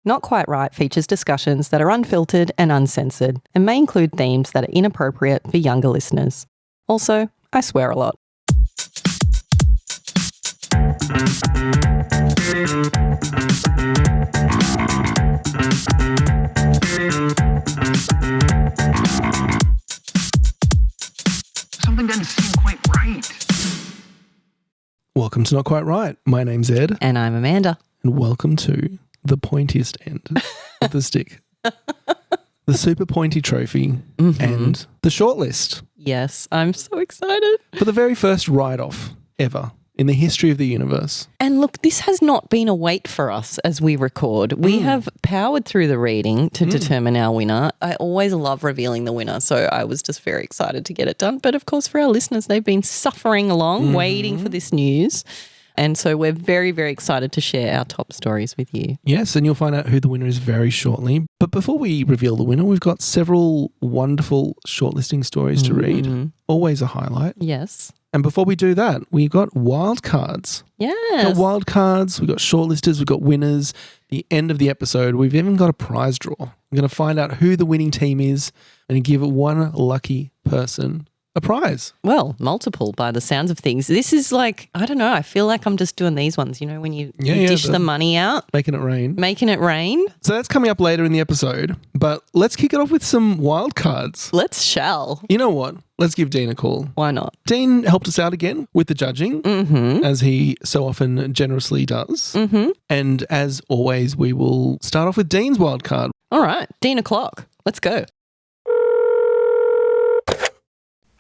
Not Quite Right features discussions that are unfiltered and uncensored and may include themes that are inappropriate for younger listeners. Also, I swear a lot. Something doesn't seem quite right. Welcome to Not Quite Right. My name's Ed. And I'm Amanda. And welcome to the pointiest end of the stick. The super pointy trophy and the shortlist. Yes, I'm so excited. For the very first write-off ever in the history of the universe. And look, this has not been a wait for us as we record. We have powered through the reading to determine our winner. I always love revealing the winner, so I was just very excited to get it done. But of course, for our listeners, they've been suffering along, waiting for this news. And so we're very, very excited to share our top stories with you. Yes, and you'll find out who the winner is very shortly. But before we reveal the winner, we've got several wonderful shortlisting stories to read. Always a highlight. Yes. And before we do that, we've got wildcards. Yes. We've got wildcards, we've got shortlisters, we've got winners. The end of the episode, we've even got a prize draw. We're going to find out who the winning team is and give one lucky person a prize. Well, multiple by the sounds of things. This is like, I don't know, I feel like I'm just doing these ones, you know, when you dish the money out. Making it rain. Making it rain. So that's coming up later in the episode, but let's kick it off with some wild cards. Let's shall. You know what? Let's give Dean a call. Why not? Dean helped us out again with the judging, as he so often generously does. And as always, we will start off with Dean's wild card. All right, Dean o'clock. Let's go.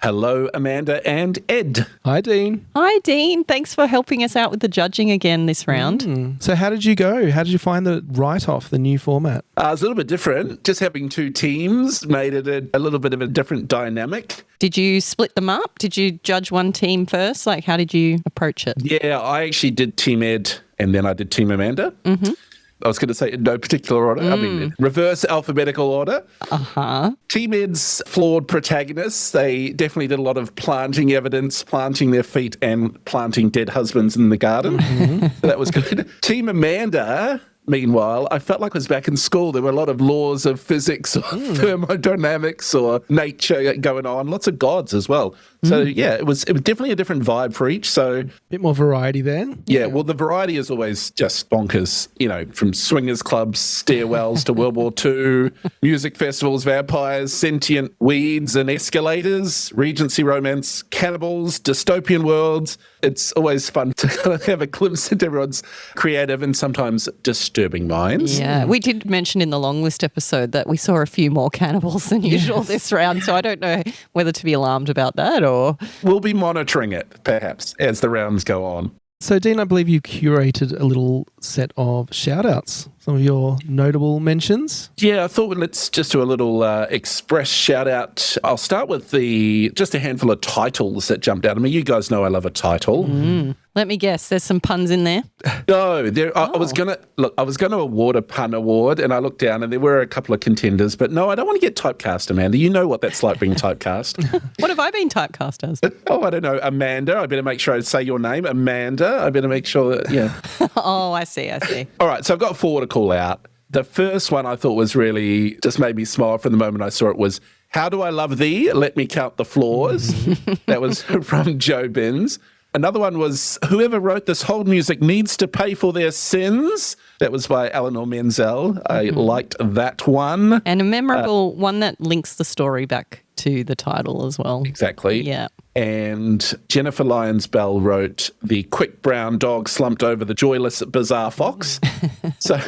Hello, Amanda and Ed. Hi, Dean. Hi, Dean. Thanks for helping us out with the judging again this round. So how did you go? How did you find the write-off, the new format? It's a little bit different. Just having two teams made it a little bit of a different dynamic. Did you split them up? Did you judge one team first? Like, how did you approach it? Yeah, I actually did Team Ed and then I did Team Amanda. I was going to say in no particular order. I mean, reverse alphabetical order. Team Ed's flawed protagonists, they definitely did a lot of planting evidence, planting their feet and planting dead husbands in the garden. So that was good. Team Amanda, meanwhile, I felt like I was back in school. There were a lot of laws of physics or thermodynamics or nature going on, lots of gods as well. So, yeah, it was definitely a different vibe for each. So, Bit more variety there. yeah, well, the variety is always just bonkers, you know, from swingers clubs, stairwells to World War II, music festivals, vampires, sentient weeds and escalators, Regency romance, cannibals, dystopian worlds. It's always fun to kind of have a glimpse into everyone's creative and sometimes disturbing minds. Yeah, we did mention in the long list episode that we saw a few more cannibals than usual this round, so I don't know whether to be alarmed about that or... We'll be monitoring it, perhaps, as the rounds go on. So, Dean, I believe you curated a little set of shout-outs, some of your notable mentions. Yeah, I thought let's just do a little express shout-out. I'll start with just a handful of titles that jumped out at me. You guys know I love a title. Let me guess, there's some puns in there? No, I was gonna award a pun award, and I looked down, and there were a couple of contenders. But no, I don't want to get typecast, Amanda. You know what that's like being typecast. What have I been typecast as? Oh, I don't know, Amanda. I better make sure I say your name, Amanda. I better make sure that, yeah. Oh, I see. All right, so I've got four to call out. The first one I thought was really just made me smile from the moment I saw it was, "How do I love thee? Let me count the flaws." That was from Joe Binns. Another one was, "Whoever wrote this whole music needs to pay for their sins." That was by Eleanor Menzel. I liked that one. And a memorable one that links the story back to the title as well. Exactly. Yeah. And Jennifer Lyons Bell wrote, "The quick brown dog slumped over the joyless bizarre fox." So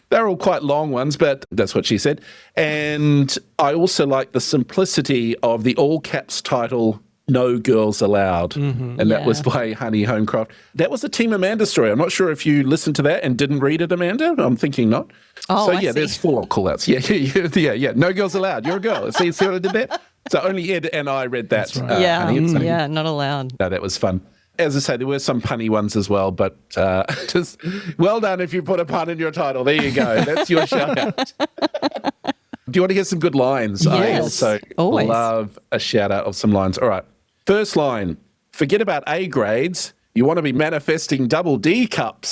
they're all quite long ones, but that's what she said. And I also like the simplicity of the all caps title, "No Girls Allowed." And that was by Honey Homecroft. That was a Team Amanda story. I'm not sure if you listened to that and didn't read it, Amanda. I'm thinking not. Oh, so, I yeah, see. there's four call-outs. Yeah. No Girls Allowed. You're a girl. See what I did there? So only Ed and I read that. That's right. Yeah, not allowed. No, that was fun. As I say, there were some punny ones as well, but just well done if you put a pun in your title. There you go. That's your shout-out. Do you want to hear some good lines? Yes, I also always. love a shout-out of some lines. All right. First line, "Forget about A grades. You want to be manifesting double D cups.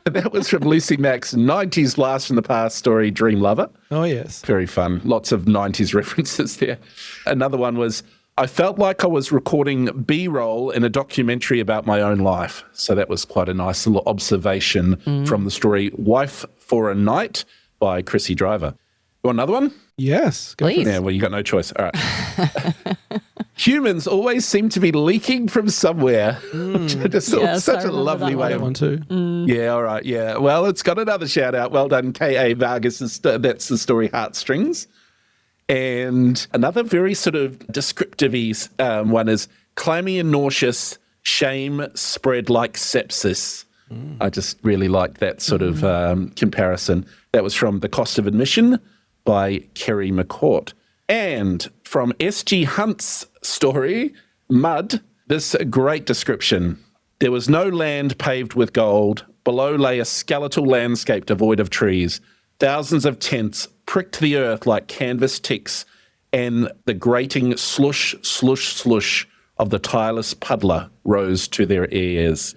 That was from Lucy Mack's 90s Blast from the Past story, Dream Lover. Oh, yes. Very fun. Lots of 90s references there. Another one was, I felt like I was recording B-roll in a documentary about my own life. So that was quite a nice little observation from the story Wife for a Night by Chrissy Driver. You want another one? Yes. Go for Please. it. Yeah, well, you got no choice. All right. Humans always seem to be leaking from somewhere. Just Yes, I such a remember lovely that way That of one too. Yeah, all right, yeah. Well, it's got another shout out. Well done, K.A. Vargas. That's the story Heartstrings. And another very sort of descriptive-y one is clammy and nauseous, shame spread like sepsis. I just really like that sort of comparison. That was from The Cost of Admission by Kerry McCourt. And from S.G. Hunt's story, Mud, this great description. There was no land paved with gold. Below lay a skeletal landscape devoid of trees. Thousands of tents pricked the earth like canvas ticks, and the grating slush, slush, slush of the tireless puddler rose to their ears.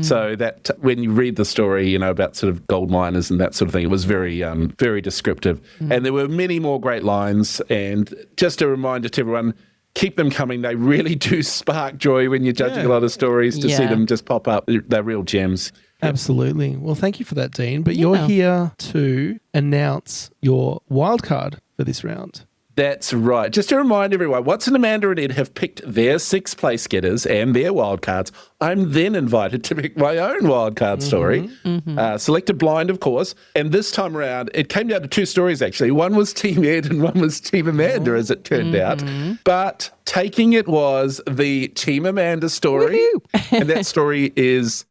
So that when you read the story, about sort of gold miners and that sort of thing, it was very, very descriptive. And there were many more great lines. And just a reminder to everyone, keep them coming. They really do spark joy when you're judging a lot of stories to see them just pop up. They're real gems. Absolutely. Well, thank you for that, Dean. But you're here to announce your wild card for this round. That's right. Just to remind everyone, Watson, Amanda and Ed have picked their 6 place getters and their wildcards. I'm then invited to pick my own wildcard story, selected blind, of course. And this time around, it came down to 2 stories, actually. One was Team Ed and one was Team Amanda, as it turned out. But taking it was the Team Amanda story. And that story is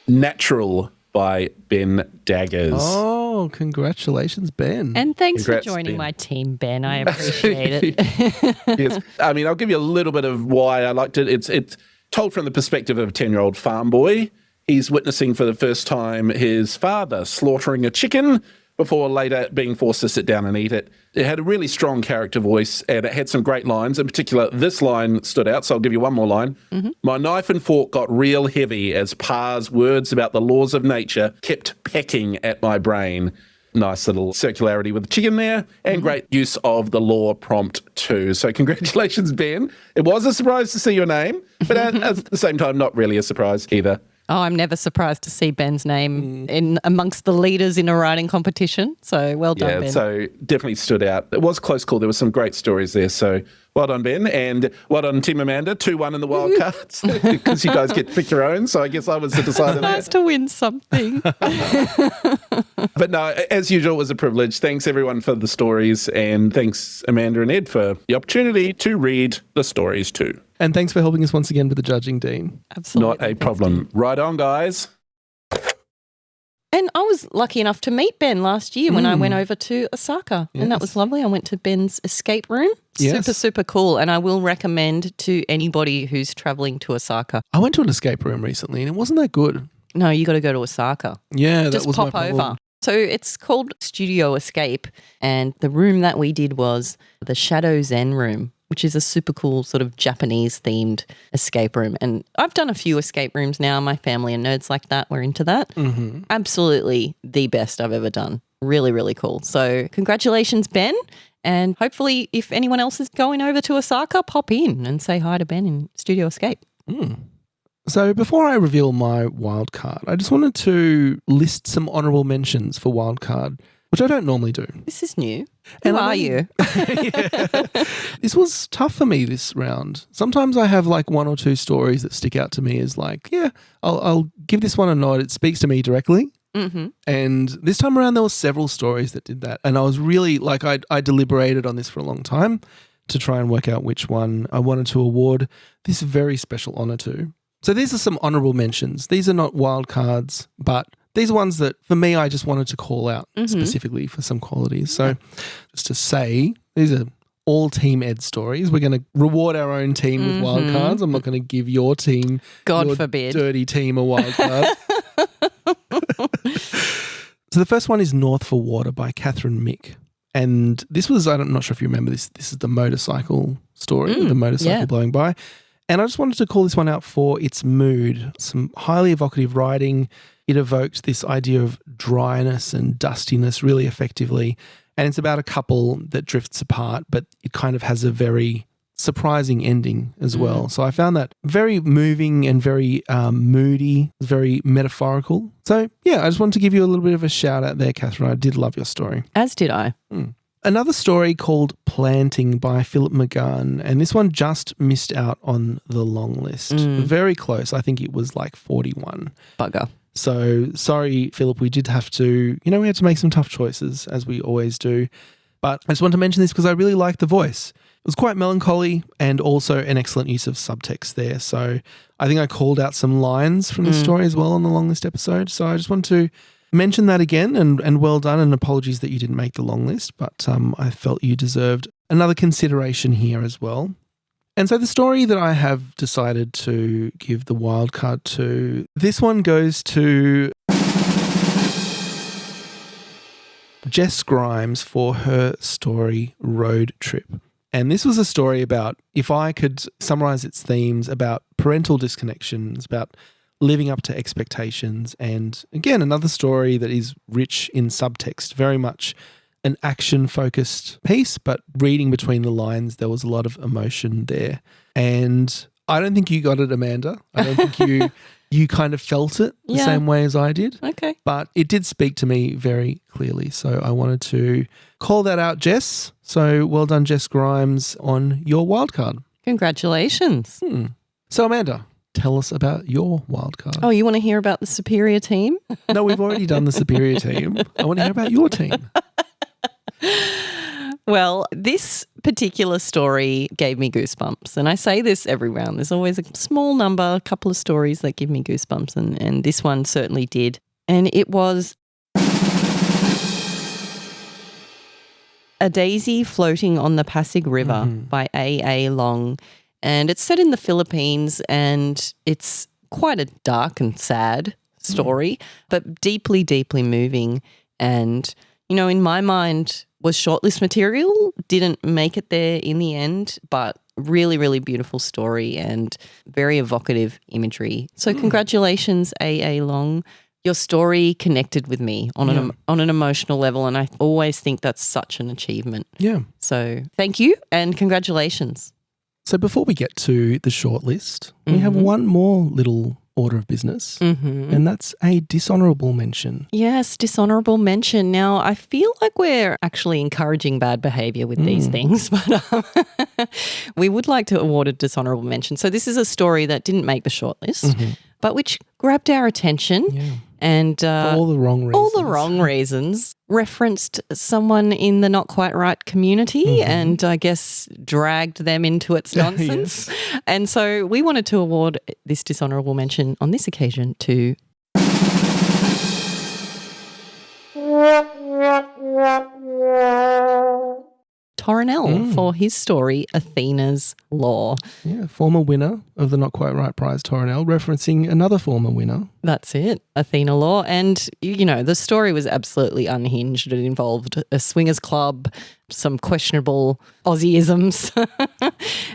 Natural by Ben Daggers. Oh, congratulations, Ben. And thanks Congrats, for joining Ben. my team, Ben. I appreciate it. Yes. I mean, I'll give you a little bit of why I liked it. It's told from the perspective of a 10-year-old farm boy. He's witnessing for the first time his father slaughtering a chicken before later being forced to sit down and eat it. It had a really strong character voice and it had some great lines. In particular, this line stood out, so I'll give you one more line. My knife and fork got real heavy as Pa's words about the laws of nature kept pecking at my brain. Nice little circularity with the chicken there and great use of the law prompt too. So congratulations, Ben. It was a surprise to see your name, but at the same time, not really a surprise either. Oh, I'm never surprised to see Ben's name in amongst the leaders in a writing competition. So well done, Ben. Yeah, so definitely stood out. It was a close call. There were some great stories there. So well done, Ben. And well done, Team Amanda. 2-1 in the wild cards because you guys get to pick your own. So I guess I was the decider there. Nice to win something. But no, as usual, it was a privilege. Thanks, everyone, for the stories. And thanks, Amanda and Ed, for the opportunity to read the stories too. And thanks for helping us once again with the judging, Dean. Absolutely. Not a problem. Right on, guys. And I was lucky enough to meet Ben last year when I went over to Osaka. And that was lovely. I went to Ben's escape room. Yes. Super, super cool. And I will recommend to anybody who's traveling to Osaka. I went to an escape room recently and it wasn't that good. No, you got to go to Osaka. Yeah, that Just was pop my problem. over. So it's called Studio Escape. And the room that we did was the Shadow Zen room, which is a super cool sort of Japanese themed escape room. And I've done a few escape rooms now. My family and nerds like that. We're into that. Absolutely the best I've ever done. Really, really cool. So congratulations, Ben. And hopefully if anyone else is going over to Osaka, pop in and say hi to Ben in Studio Escape. So before I reveal my wild card, I just wanted to list some honourable mentions for wild card, which I don't normally do. This is new. And Who I are mean- you? This was tough for me this round. Sometimes I have like 1 or 2 stories that stick out to me as like, yeah, I'll give this one a nod. It speaks to me directly. And this time around, there were several stories that did that. And I was really like, I deliberated on this for a long time to try and work out which one I wanted to award this very special honour to. So these are some honourable mentions. These are not wild cards, but these are ones that, for me, I just wanted to call out specifically for some qualities. So just to say, these are all Team Ed stories. We're going to reward our own team with wild cards. I'm not going to give your team, God your forbid. dirty team, a wild card. So the first one is North for Water by Catherine Mick. And this was, I'm not sure if you remember this, this is the motorcycle story, the motorcycle blowing by. And I just wanted to call this one out for its mood. Some highly evocative writing. It evoked this idea of dryness and dustiness really effectively. And it's about a couple that drifts apart, but it kind of has a very surprising ending as well. So I found that very moving and very moody, very metaphorical. So yeah, I just wanted to give you a little bit of a shout out there, Catherine. I did love your story. As did I. Another story called Planting by Philip McGann, and this one just missed out on the long list. Very close. I think it was like 41. Bugger. So sorry, Philip, we did have to, we had to make some tough choices, as we always do. But I just want to mention this because I really liked the voice. It was quite melancholy and also an excellent use of subtext there. So I think I called out some lines from the story as well on the long list episode. So I just want to mention that again, and well done, and apologies that you didn't make the long list, but I felt you deserved another consideration here as well. And so the story that I have decided to give the wildcard to, this one goes to Jess Grimes for her story Road Trip. And this was a story about, if I could summarize its themes, about parental disconnections, about living up to expectations, and again, another story that is rich in subtext, very much an action-focused piece, but reading between the lines, there was a lot of emotion there. And I don't think you got it, Amanda. I don't think you kind of felt it the same way as I did. Okay. But it did speak to me very clearly. So I wanted to call that out, Jess. So well done, Jess Grimes, on your wildcard. Congratulations. So Amanda, tell us about your wildcard. Oh, you want to hear about the superior team? No, we've already done the superior team. I want to hear about your team. Well, this particular story gave me goosebumps. And I say this every round. There's always a small number, a couple of stories that give me goosebumps. And this one certainly did. And it was A Daisy Floating on the Pasig River by A.A. Long. And it's set in the Philippines, and it's quite a dark and sad story, but deeply, deeply moving. And, in my mind, was shortlist material, didn't make it there in the end, but really, really beautiful story and very evocative imagery. So congratulations, A.A. Long. Your story connected with me on an emotional level, and I always think that's such an achievement. Yeah. So thank you and congratulations. So before we get to the shortlist, we have one more little order of business, and that's a dishonourable mention. Yes, dishonourable mention. Now, I feel like we're actually encouraging bad behaviour with these things, but we would like to award a dishonourable mention. So this is a story that didn't make the shortlist, but which grabbed our attention. Yeah. And for all the wrong reasons. All the wrong reasons. Referenced someone in the not quite right community and I guess dragged them into its nonsense. Yes. And so we wanted to award this dishonourable mention on this occasion to Torrinell for his story, Athena's Law. Yeah, former winner of the Not Quite Right Prize, Torrinell, referencing another former winner. That's it, Athena Law. And, the story was absolutely unhinged. It involved a swingers club, some questionable Aussieisms,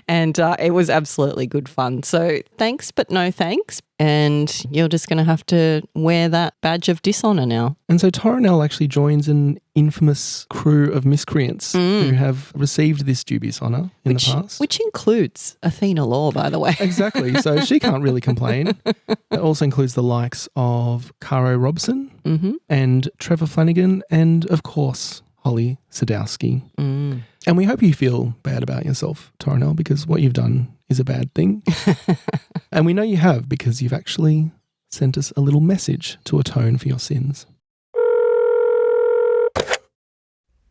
and it was absolutely good fun. So thanks, but no thanks. And you're just going to have to wear that badge of dishonour now. And so Torrinell actually joins an infamous crew of miscreants who have received this dubious honour in the past. Which includes Athena Law, by the way. Exactly. So she can't really complain. It also includes the likes of Caro Robson and Trevor Flanagan and, of course, Holly Sadowski. And we hope you feel bad about yourself, Torrinell, because what you've done is a bad thing. And we know you have because you've actually sent us a little message to atone for your sins.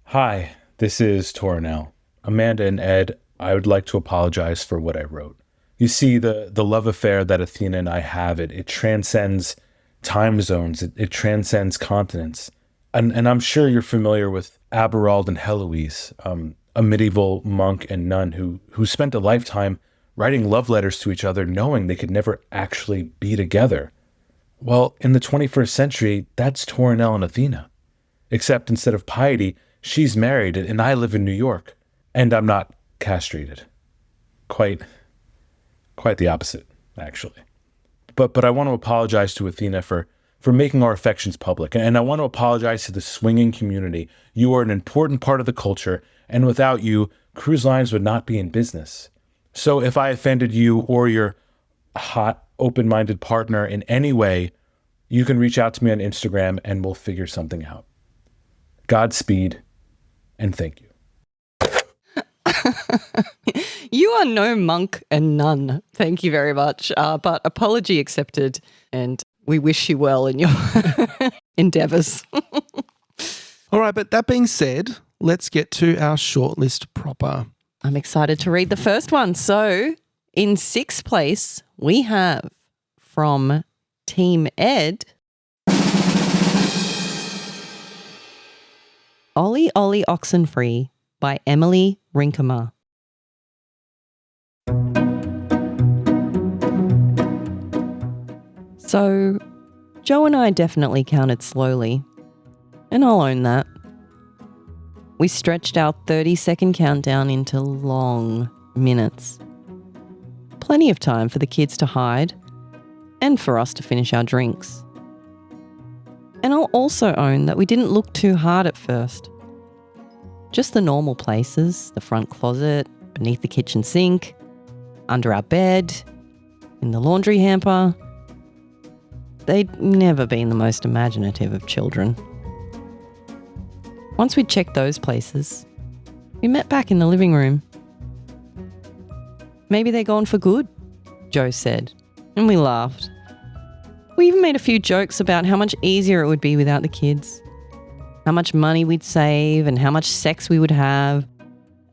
Hi, this is Torrinell. Amanda and Ed, I would like to apologize for what I wrote. You see, the love affair that Athena and I have, it transcends time zones. It transcends continents. And I'm sure you're familiar with Aberald and Heloise, a medieval monk and nun who spent a lifetime writing love letters to each other knowing they could never actually be together. Well, in the 21st century, that's Torrinell and Athena. Except instead of piety, She's married and I live in New York and I'm not castrated. Quite the opposite, actually. But I want to apologize to Athena for making our affections public. And I want to apologize to the swinging community. You are an important part of the culture, and without you, cruise lines would not be in business. So if I offended you or your hot, open-minded partner in any way, you can reach out to me on Instagram and we'll figure something out. Godspeed, and thank you. You are no monk and nun. Thank you very much. But apology accepted, and we wish you well in your endeavours. All right, but that being said, let's get to our shortlist proper. I'm excited to read the first one. So, in sixth place, we have from Team Ed, Ollie Ollie Oxenfree by Emily Rinkemer. So, Joe and I definitely counted slowly, and I'll own that. We stretched our 30-second countdown into long minutes. Plenty of time for the kids to hide and for us to finish our drinks. And I'll also own that we didn't look too hard at first. Just the normal places, the front closet, beneath the kitchen sink, under our bed, in the laundry hamper. They'd never been the most imaginative of children. Once we'd checked those places, we met back in the living room. Maybe they're gone for good, Joe said, and we laughed. We even made a few jokes about how much easier it would be without the kids, how much money we'd save and how much sex we would have,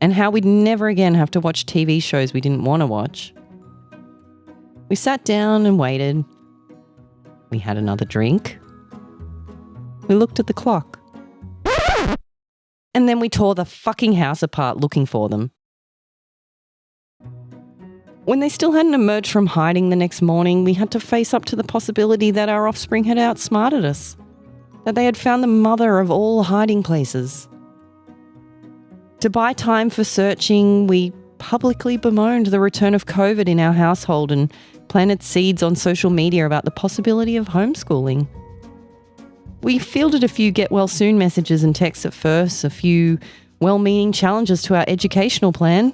and how we'd never again have to watch TV shows we didn't want to watch. We sat down and waited. We had another drink. We looked at the clock. And then we tore the fucking house apart looking for them. When they still hadn't emerged from hiding the next morning, we had to face up to the possibility that our offspring had outsmarted us, that they had found the mother of all hiding places. To buy time for searching, we publicly bemoaned the return of COVID in our household and planted seeds on social media about the possibility of homeschooling. We fielded a few get-well-soon messages and texts at first, a few well-meaning challenges to our educational plan.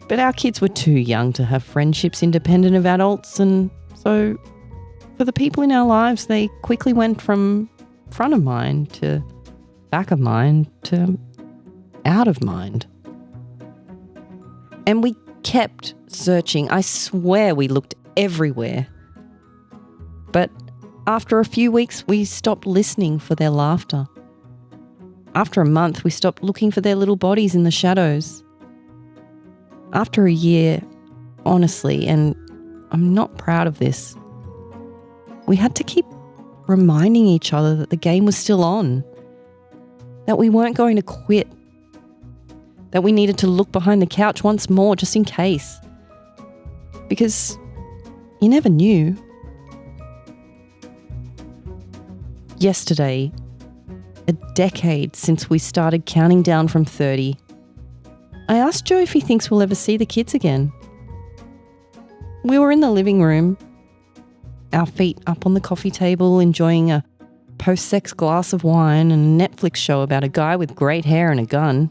But our kids were too young to have friendships independent of adults, and so for the people in our lives, they quickly went from front of mind to back of mind to out of mind. And we kept searching. I swear we looked everywhere. But after a few weeks, we stopped listening for their laughter. After a month, we stopped looking for their little bodies in the shadows. After a year, honestly, and I'm not proud of this, we had to keep reminding each other that the game was still on, that we weren't going to quit, that we needed to look behind the couch once more just in case. Because you never knew. Yesterday, a decade since we started counting down from 30, I asked Joe if he thinks we'll ever see the kids again. We were in the living room, our feet up on the coffee table, enjoying a post-sex glass of wine and a Netflix show about a guy with great hair and a gun.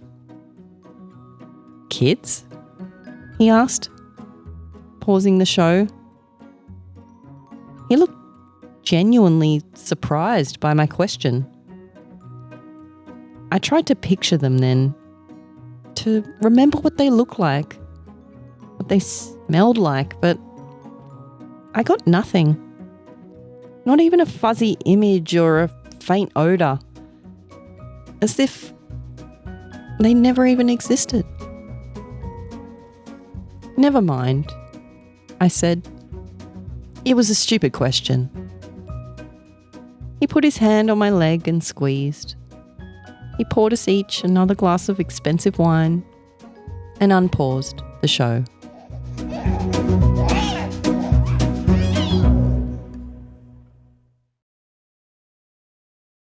Kids? He asked, pausing the show. He looked genuinely surprised by my question. I tried to picture them then, to remember what they looked like, what they smelled like, but I got nothing. Not even a fuzzy image or a faint odour. As if they never even existed. Never mind, I said. It was a stupid question. He put his hand on my leg and squeezed. He poured us each another glass of expensive wine and unpaused the show.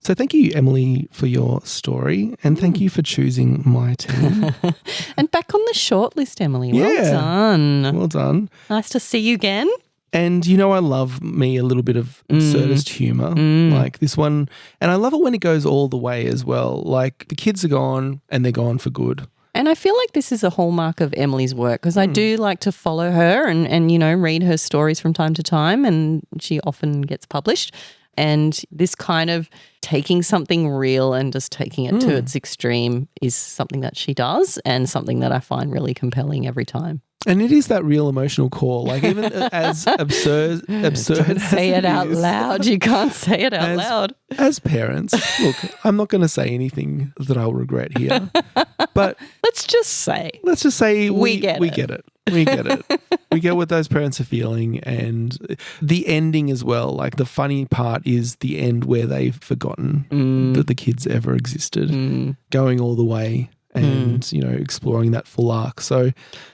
So thank you, Emily, for your story, and thank you for choosing my team. And back on the shortlist, Emily. Well Yeah. done. Well done. Nice to see you again. And I love me a little bit of absurdist humour like this one. And I love it when it goes all the way as well. Like the kids are gone and they're gone for good. And I feel like this is a hallmark of Emily's work because I do like to follow her and read her stories from time to time, and she often gets published. And this kind of taking something real and just taking it to its extreme is something that she does and something that I find really compelling every time. And it is that real emotional core. Like even as absurd Don't as say it out is, loud. You can't say it out loud. As parents, look, I'm not going to say anything that I'll regret here. But Let's just say we get We it. get it. We get it. We get what those parents are feeling, and the ending as well. Like the funny part is the end where they've forgotten that the kids ever existed, going all the way and exploring that full arc. So I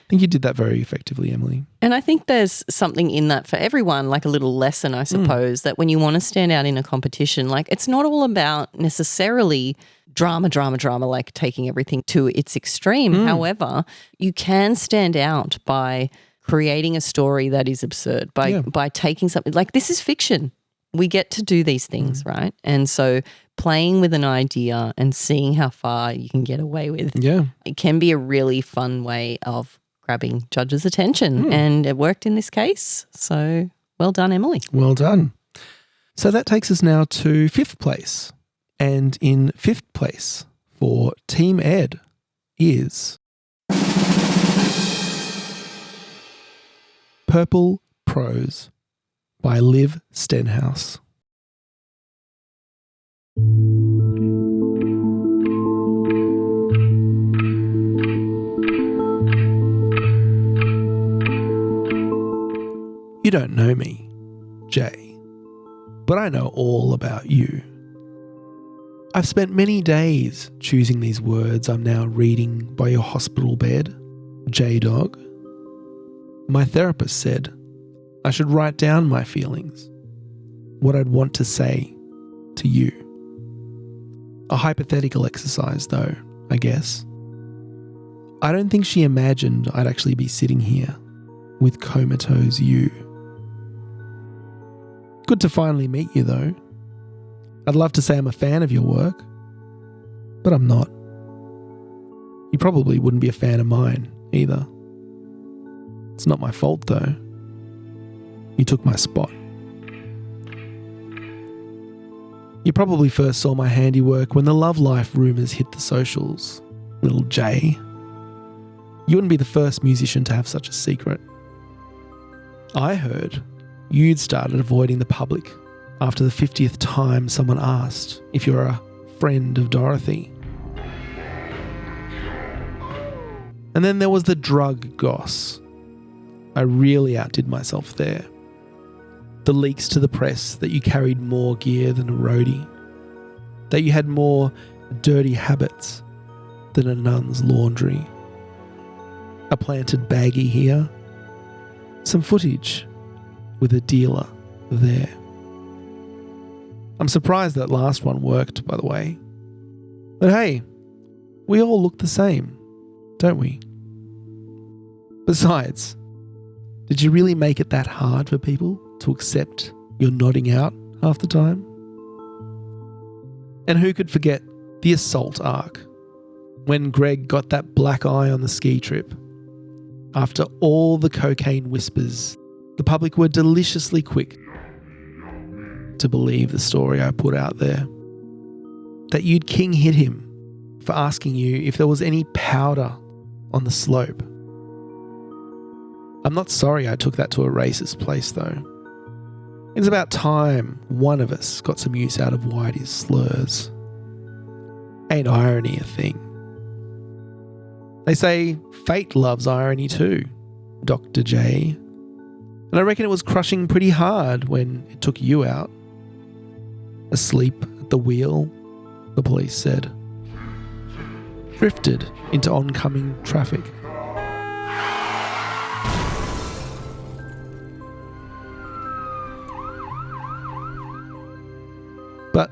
think you did that very effectively, Emily. And I think there's something in that for everyone, like a little lesson, I suppose, that when you want to stand out in a competition, like it's not all about necessarily drama, like taking everything to its extreme. However, you can stand out by creating a story that is absurd, by taking something like this is fiction. We get to do these things, right? And so playing with an idea and seeing how far you can get away with, it can be a really fun way of grabbing judges' attention. And it worked in this case. So well done, Emily. Well done. So that takes us now to 5th place. And in 5th place for Team Ed is Purple Prose by Liv Stenhouse. You don't know me, Jay, but I know all about you. I've spent many days choosing these words I'm now reading by your hospital bed, J-Dog. My therapist said I should write down my feelings, what I'd want to say to you. A hypothetical exercise though, I guess. I don't think she imagined I'd actually be sitting here with comatose you. Good to finally meet you though. I'd love to say I'm a fan of your work, but I'm not. You probably wouldn't be a fan of mine either. It's not my fault though. You took my spot. You probably first saw my handiwork when the love life rumours hit the socials, little Jay. You wouldn't be the first musician to have such a secret. I heard you'd started avoiding the public after the 50th time someone asked if you're a friend of Dorothy. And then there was the drug goss. I really outdid myself there. The leaks to the press that you carried more gear than a roadie, that you had more dirty habits than a nun's laundry. A planted baggie here, some footage with a dealer there. I'm surprised that last one worked, by the way. But hey, we all look the same, don't we? Besides, did you really make it that hard for people to accept you're nodding out half the time? And who could forget the assault arc, when Greg got that black eye on the ski trip? After all the cocaine whispers, the public were deliciously quick to believe the story I put out there. That you'd king hit him for asking you if there was any powder on the slope. I'm not sorry I took that to a racist place though. It's about time one of us got some use out of Whitey's slurs. Ain't irony a thing? They say fate loves irony too, Dr. J. And I reckon it was crushing pretty hard when it took you out. Asleep at the wheel, the police said. Drifted into oncoming traffic. But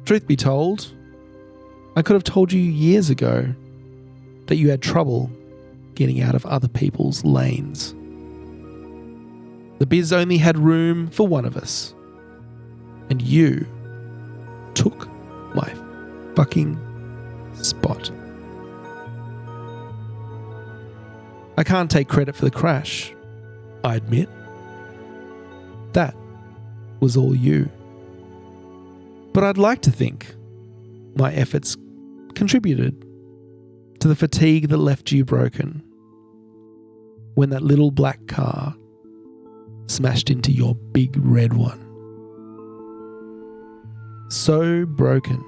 Truth be told, I could have told you years ago that you had trouble getting out of other people's lanes. The biz only had room for one of us, and you took my fucking spot. I can't take credit for the crash, I admit. That was all you. But I'd like to think my efforts contributed to the fatigue that left you broken when that little black car smashed into your big red one. So broken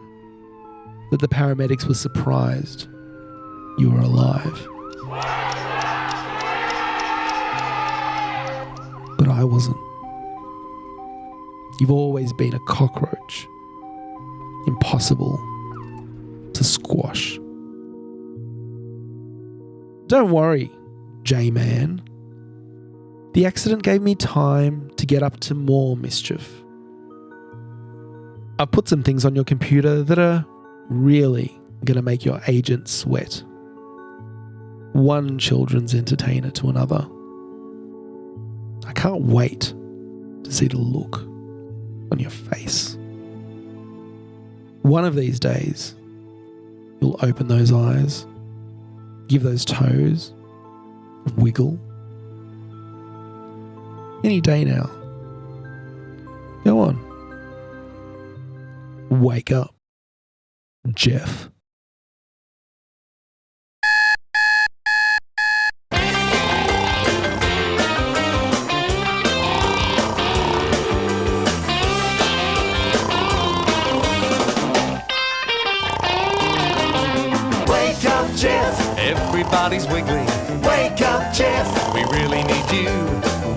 that the paramedics were surprised you were alive. But I wasn't. You've always been a cockroach, impossible to squash. Don't worry, J-Man. The accident gave me time to get up to more mischief. I've put some things on your computer that are really going to make your agent sweat. One children's entertainer to another. I can't wait to see the look on your face. One of these days, you'll open those eyes, give those toes a wiggle. Any day now. Go on. Wake up, Jeff. Jeff, everybody's wiggling. Wake up, Jeff, we really need you.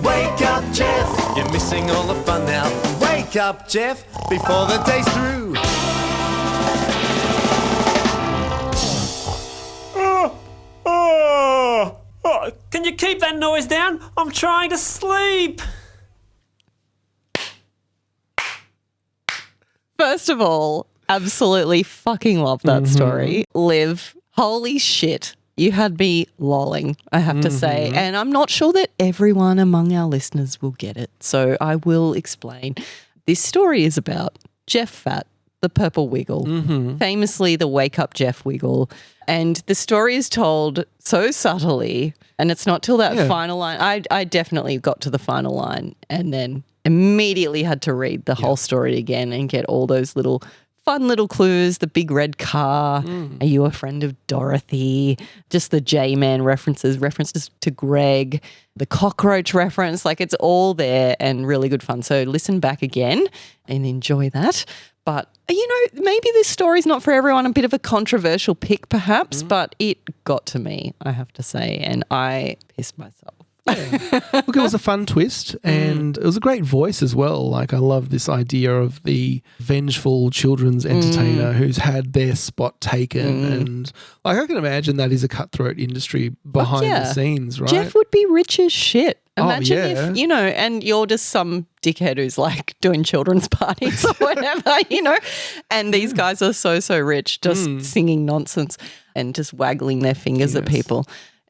Wake up, Jeff, you're missing all the fun now. Wake up, Jeff, before the day's through. Can you keep that noise down? I'm trying to sleep. First of all, absolutely fucking love that story. Liv, holy shit. You had me lolling, I have to say. And I'm not sure that everyone among our listeners will get it. So I will explain. This story is about Jeff Fat, the purple wiggle, famously the Wake Up Jeff wiggle. And the story is told so subtly, and it's not till that final line. I definitely got to the final line and then immediately had to read the whole story again and get all those little fun little clues, the big red car, are you a friend of Dorothy, just the J-Man references to Greg, the cockroach reference, like it's all there and really good fun. So listen back again and enjoy that. But, you know, maybe this story's not for everyone, a bit of a controversial pick perhaps, but it got to me, I have to say, and I pissed myself. Look, it was a fun twist and it was a great voice as well. Like, I love this idea of the vengeful children's entertainer who's had their spot taken. And like, I can imagine that is a cutthroat industry behind the scenes, right? Jeff would be rich as shit. Imagine yeah. if, you know, and you're just some dickhead who's like doing children's parties or whatever, you know, and these guys are so rich, just singing nonsense and just waggling their fingers at people.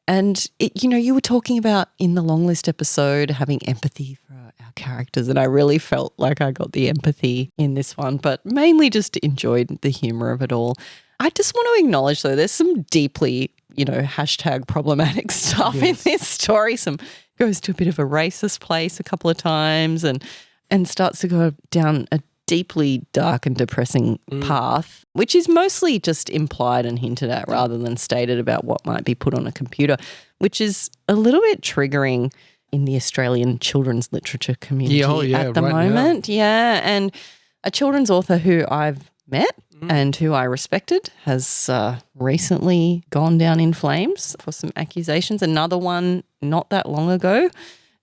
And, it, you know, you were talking about in the long list episode having empathy for our characters, and I really felt like I got the empathy in this one, but mainly just enjoyed the humour of it all. I just want to acknowledge, though, there's some deeply, you know, hashtag problematic stuff in this story. Some goes to a bit of a racist place a couple of times and starts to go down a deeply dark and depressing path, which is mostly just implied and hinted at rather than stated about what might be put on a computer, which is a little bit triggering in the Australian children's literature community at the moment. Now. Yeah, and a children's author who I've met and who I respected has recently gone down in flames for some accusations. Another one not that long ago.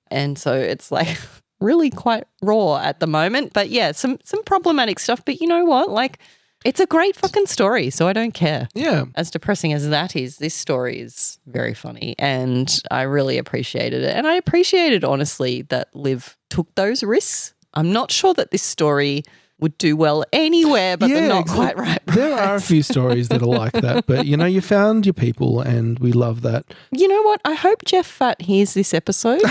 And so it's like really quite raw at the moment. But yeah, some problematic stuff. But you know what? Like, it's a great fucking story, so I don't care. Yeah. As depressing as that is, this story is very funny and I really appreciated it. And I appreciated, honestly, that Liv took those risks. I'm not sure that this story would do well anywhere, but they're not quite right. There are a few stories that are like that, but you found your people and we love that. You know what? I hope Jeff Fatt hears this episode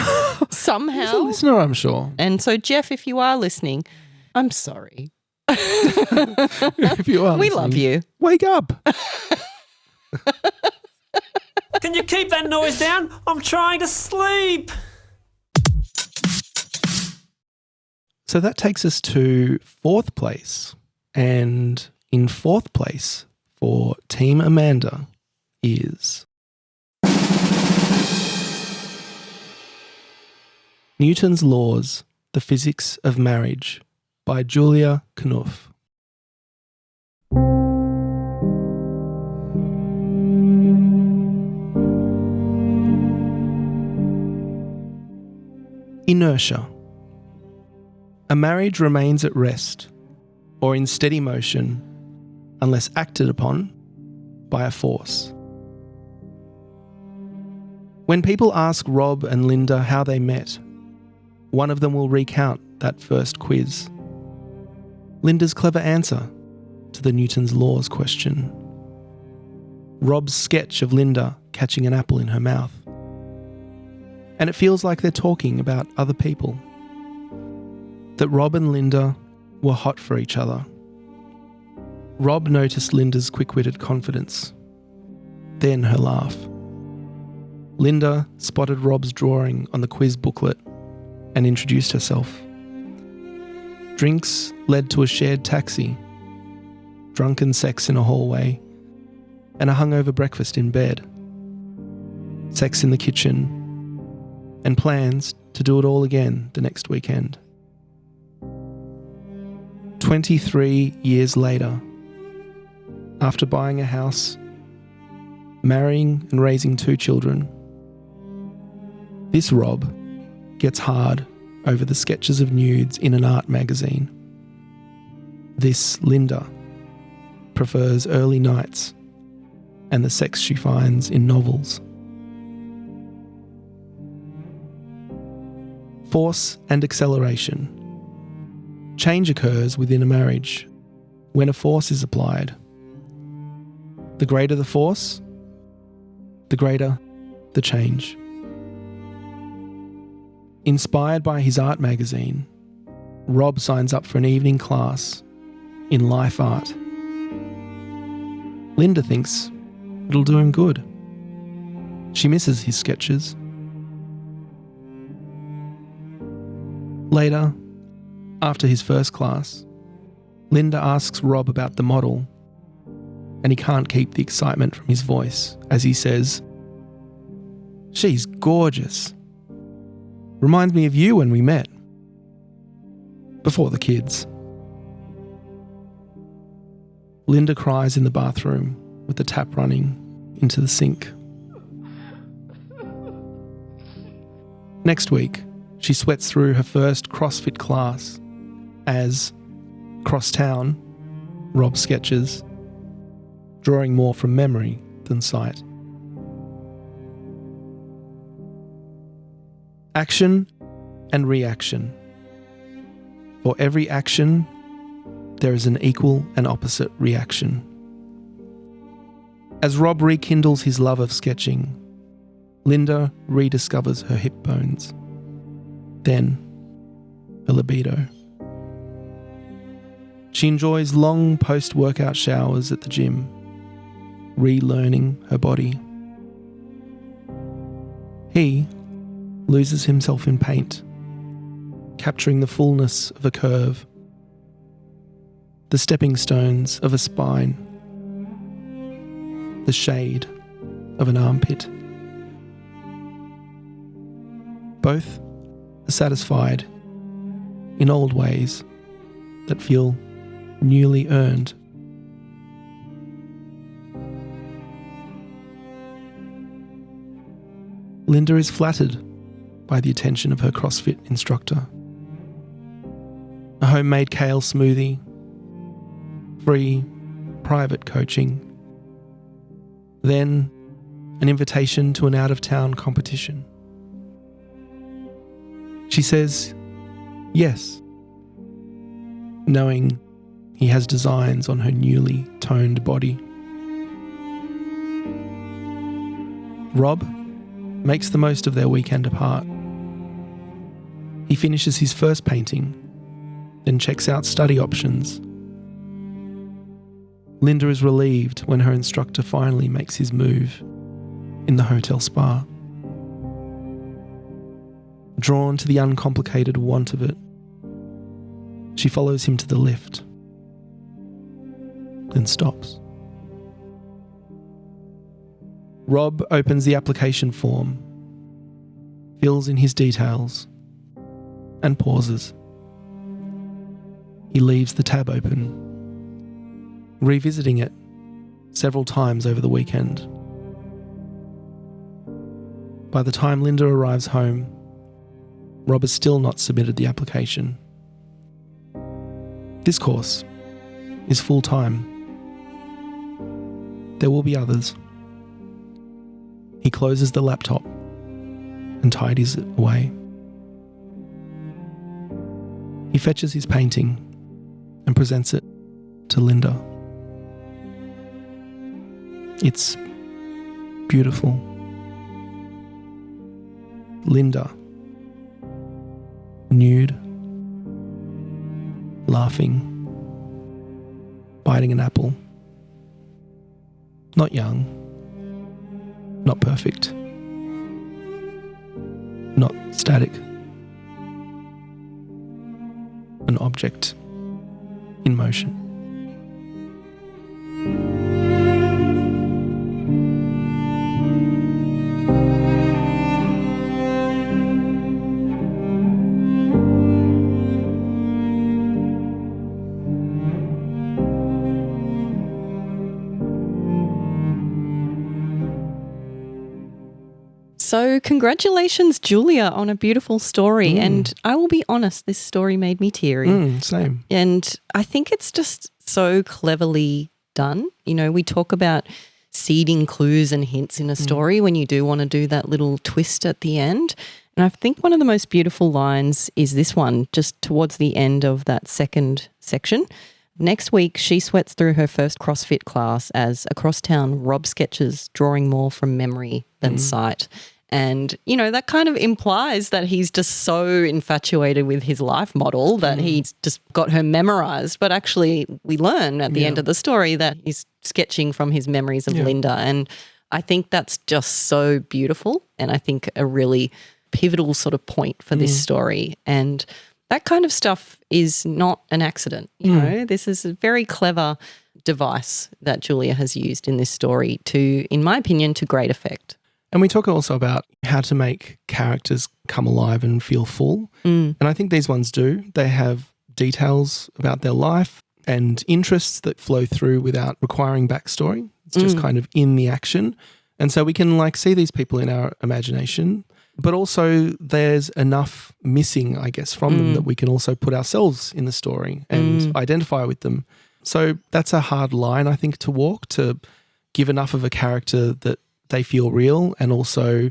somehow. He's a listener, I'm sure. And so, Jeff, if you are listening, I'm sorry. If you are we listening, love you. Wake up. Can you keep that noise down? I'm trying to sleep. So that takes us to 4th place. And in 4th place for Team Amanda is Newton's Laws, The Physics of Marriage by Julia Knuth. Inertia. A marriage remains at rest or in steady motion unless acted upon by a force. When people ask Rob and Linda how they met, one of them will recount that first quiz. Linda's clever answer to the Newton's Laws question. Rob's sketch of Linda catching an apple in her mouth. And it feels like they're talking about other people. That Rob and Linda were hot for each other. Rob noticed Linda's quick-witted confidence, then her laugh. Linda spotted Rob's drawing on the quiz booklet and introduced herself. Drinks led to a shared taxi, drunken sex in a hallway, and a hungover breakfast in bed. Sex in the kitchen, and plans to do it all again the next weekend. 23 years later, after buying a house, marrying and raising 2 children, this Rob gets hard over the sketches of nudes in an art magazine. This Linda prefers early nights and the sex she finds in novels. Force and acceleration. Change occurs within a marriage when a force is applied. The greater the force, the greater the change. Inspired by his art magazine, Rob signs up for an evening class in life art. Linda thinks it'll do him good. She misses his sketches. Later, after his first class, Linda asks Rob about the model, and he can't keep the excitement from his voice as he says, "She's gorgeous. Reminds me of you when we met. Before the kids." Linda cries in the bathroom with the tap running into the sink. Next week, she sweats through her first CrossFit class as, cross town, Rob sketches, drawing more from memory than sight. Action and reaction. For every action, there is an equal and opposite reaction. As Rob rekindles his love of sketching, Linda rediscovers her hip bones. Then, her libido. She enjoys long post-workout showers at the gym, relearning her body. He loses himself in paint, capturing the fullness of a curve, the stepping stones of a spine, the shade of an armpit. Both are satisfied in old ways that feel newly earned. Linda is flattered by the attention of her CrossFit instructor. A homemade kale smoothie, free private coaching, then an invitation to an out-of-town competition. She says yes. knowing he has designs on her newly toned body. Rob makes the most of their weekend apart. He finishes his first painting, then checks out study options. Linda is relieved when her instructor finally makes his move in the hotel spa. Drawn to the uncomplicated want of it, she follows him to the lift, then stops. Rob opens the application form, fills in his details, and pauses. He leaves the tab open, revisiting it several times over the weekend. By the time Linda arrives home, Rob has still not submitted the application. This course is full-time. There will be others. He closes the laptop and tidies it away. He fetches his painting and presents it to Linda. It's beautiful. Linda, nude, laughing, biting an apple. Not young, not perfect, not static. An object in motion. So congratulations, Julia, on a beautiful story. And I will be honest, this story made me teary. Same. And I think it's just so cleverly done. You know, we talk about seeding clues and hints in a story when you do want to do that little twist at the end. And I think one of the most beautiful lines is this one, just towards the end of that second section. Next week, she sweats through her first CrossFit class as across town, Rob sketches, drawing more from memory than sight. And, you know, that kind of implies that he's just so infatuated with his life model that he's just got her memorized. But actually, we learn at the end of the story that he's sketching from his memories of Linda. And I think that's just so beautiful. And I think a really pivotal sort of point for this story. And that kind of stuff is not an accident. You know, this is a very clever device that Julia has used in this story to, in my opinion, to great effect. And we talk also about how to make characters come alive and feel full. And I think these ones do. They have details about their life and interests that flow through without requiring backstory. It's just kind of in the action. And so we can like see these people in our imagination, but also there's enough missing, I guess, from them that we can also put ourselves in the story and identify with them. So that's a hard line, I think, to walk, to give enough of a character that they feel real and also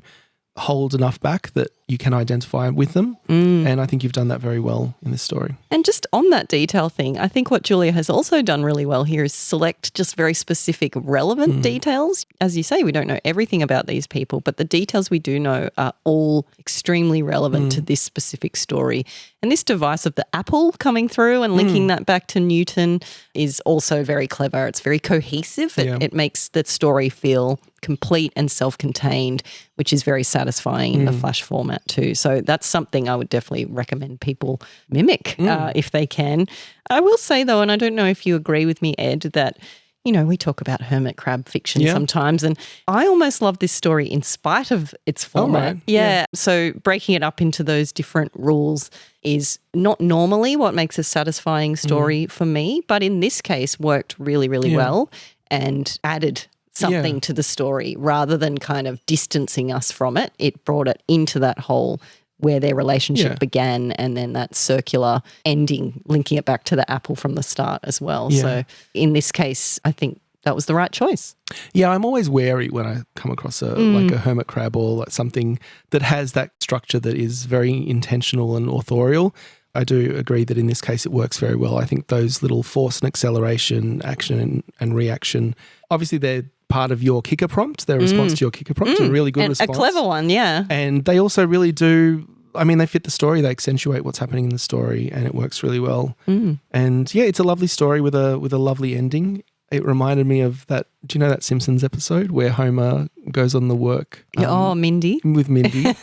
hold enough back that you can identify with them. And I think you've done that very well in this story. And just on that detail thing, I think what Julia has also done really well here is select just very specific relevant details. As you say, we don't know everything about these people, but the details we do know are all extremely relevant to this specific story. And this device of the apple coming through and linking that back to Newton is also very clever. It's very cohesive. It makes the story feel complete and self-contained, which is very satisfying in the flash format too. So that's something I would definitely recommend people mimic if they can. I will say though, and I don't know if you agree with me, Ed, that, you know, we talk about hermit crab fiction sometimes, and I almost love this story in spite of its format. right. Yeah. So breaking it up into those different rules is not normally what makes a satisfying story for me, but in this case worked really, really well and added something to the story rather than kind of distancing us from it. It brought it into that whole where their relationship began and then that circular ending, linking it back to the apple from the start as well. Yeah. So in this case, I think that was the right choice. Yeah, I'm always wary when I come across like a hermit crab or like something that has that structure that is very intentional and authorial. I do agree that in this case it works very well. I think those little force and acceleration, action and reaction, obviously they're part of your kicker prompt, their response to your kicker prompt, a really good and response. A clever one, yeah. And they also really do, I mean, they fit the story, they accentuate what's happening in the story, and it works really well. And yeah, it's a lovely story with a lovely ending. It reminded me of that, do you know that Simpsons episode where Homer goes on the work? Mindy. With Mindy.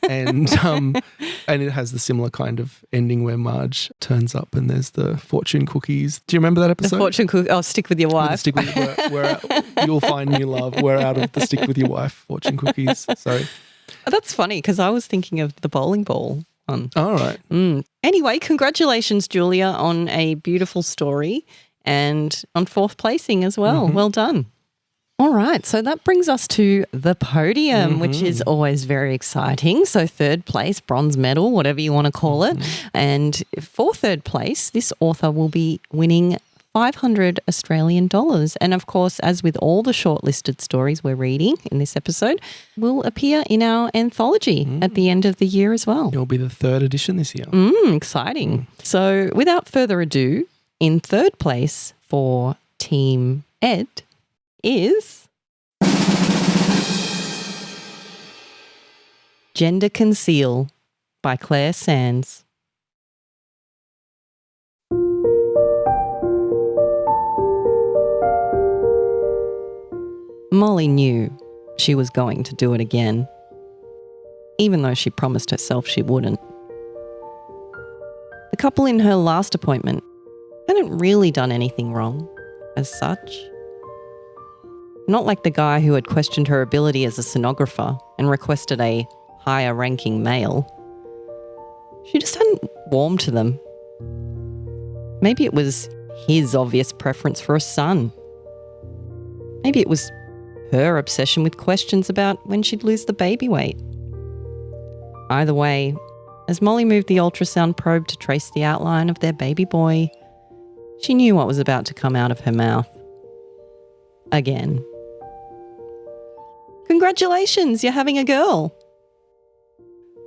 and it has the similar kind of ending where Marge turns up and there's the fortune cookies. Do you remember that episode? The fortune cookie. Oh, stick with your wife. Stick with you'll find new love. We're out of the stick with your wife fortune cookies. Sorry. Oh, that's funny because I was thinking of the bowling ball one. All right. Anyway, congratulations, Julia, on a beautiful story and on 4th placing as well. Well done. All right, so that brings us to the podium, which is always very exciting. So 3rd place, bronze medal, whatever you want to call it. And for 3rd place, this author will be winning 500 Australian dollars. And of course, as with all the shortlisted stories we're reading in this episode, will appear in our anthology at the end of the year as well. It'll be the 3rd edition this year. Exciting. So without further ado, in 3rd place for Team Ed is Gender Conceal by Claire Sands. Molly knew she was going to do it again, even though she promised herself she wouldn't. The couple in her last appointment hadn't really done anything wrong, as such. Not like the guy who had questioned her ability as a sonographer and requested a higher-ranking male. She just hadn't warmed to them. Maybe it was his obvious preference for a son. Maybe it was her obsession with questions about when she'd lose the baby weight. Either way, as Molly moved the ultrasound probe to trace the outline of their baby boy, she knew what was about to come out of her mouth. Again. Congratulations, you're having a girl.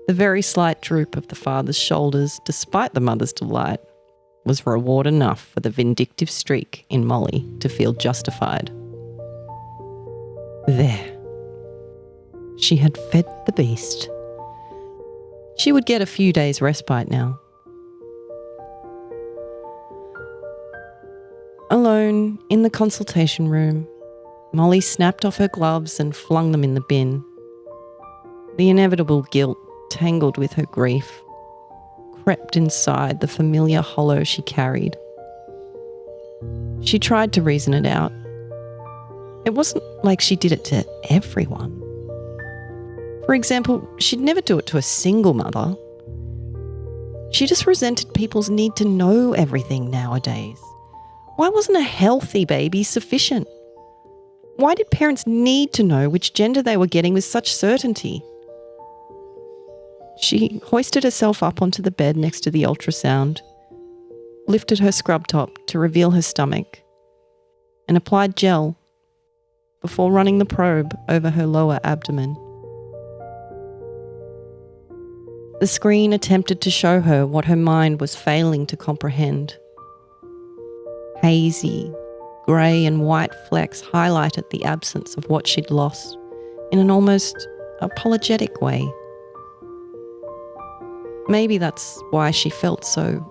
The very slight droop of the father's shoulders, despite the mother's delight, was reward enough for the vindictive streak in Molly to feel justified. There. She had fed the beast. She would get a few days' respite now. Alone, in the consultation room, Molly snapped off her gloves and flung them in the bin. The inevitable guilt, tangled with her grief, crept inside the familiar hollow she carried. She tried to reason it out. It wasn't like she did it to everyone. For example, she'd never do it to a single mother. She just resented people's need to know everything nowadays. Why wasn't a healthy baby sufficient? Why did parents need to know which gender they were getting with such certainty? She hoisted herself up onto the bed next to the ultrasound, lifted her scrub top to reveal her stomach, and applied gel before running the probe over her lower abdomen. The screen attempted to show her what her mind was failing to comprehend. Hazy, grey and white flecks highlighted the absence of what she'd lost in an almost apologetic way. Maybe that's why she felt so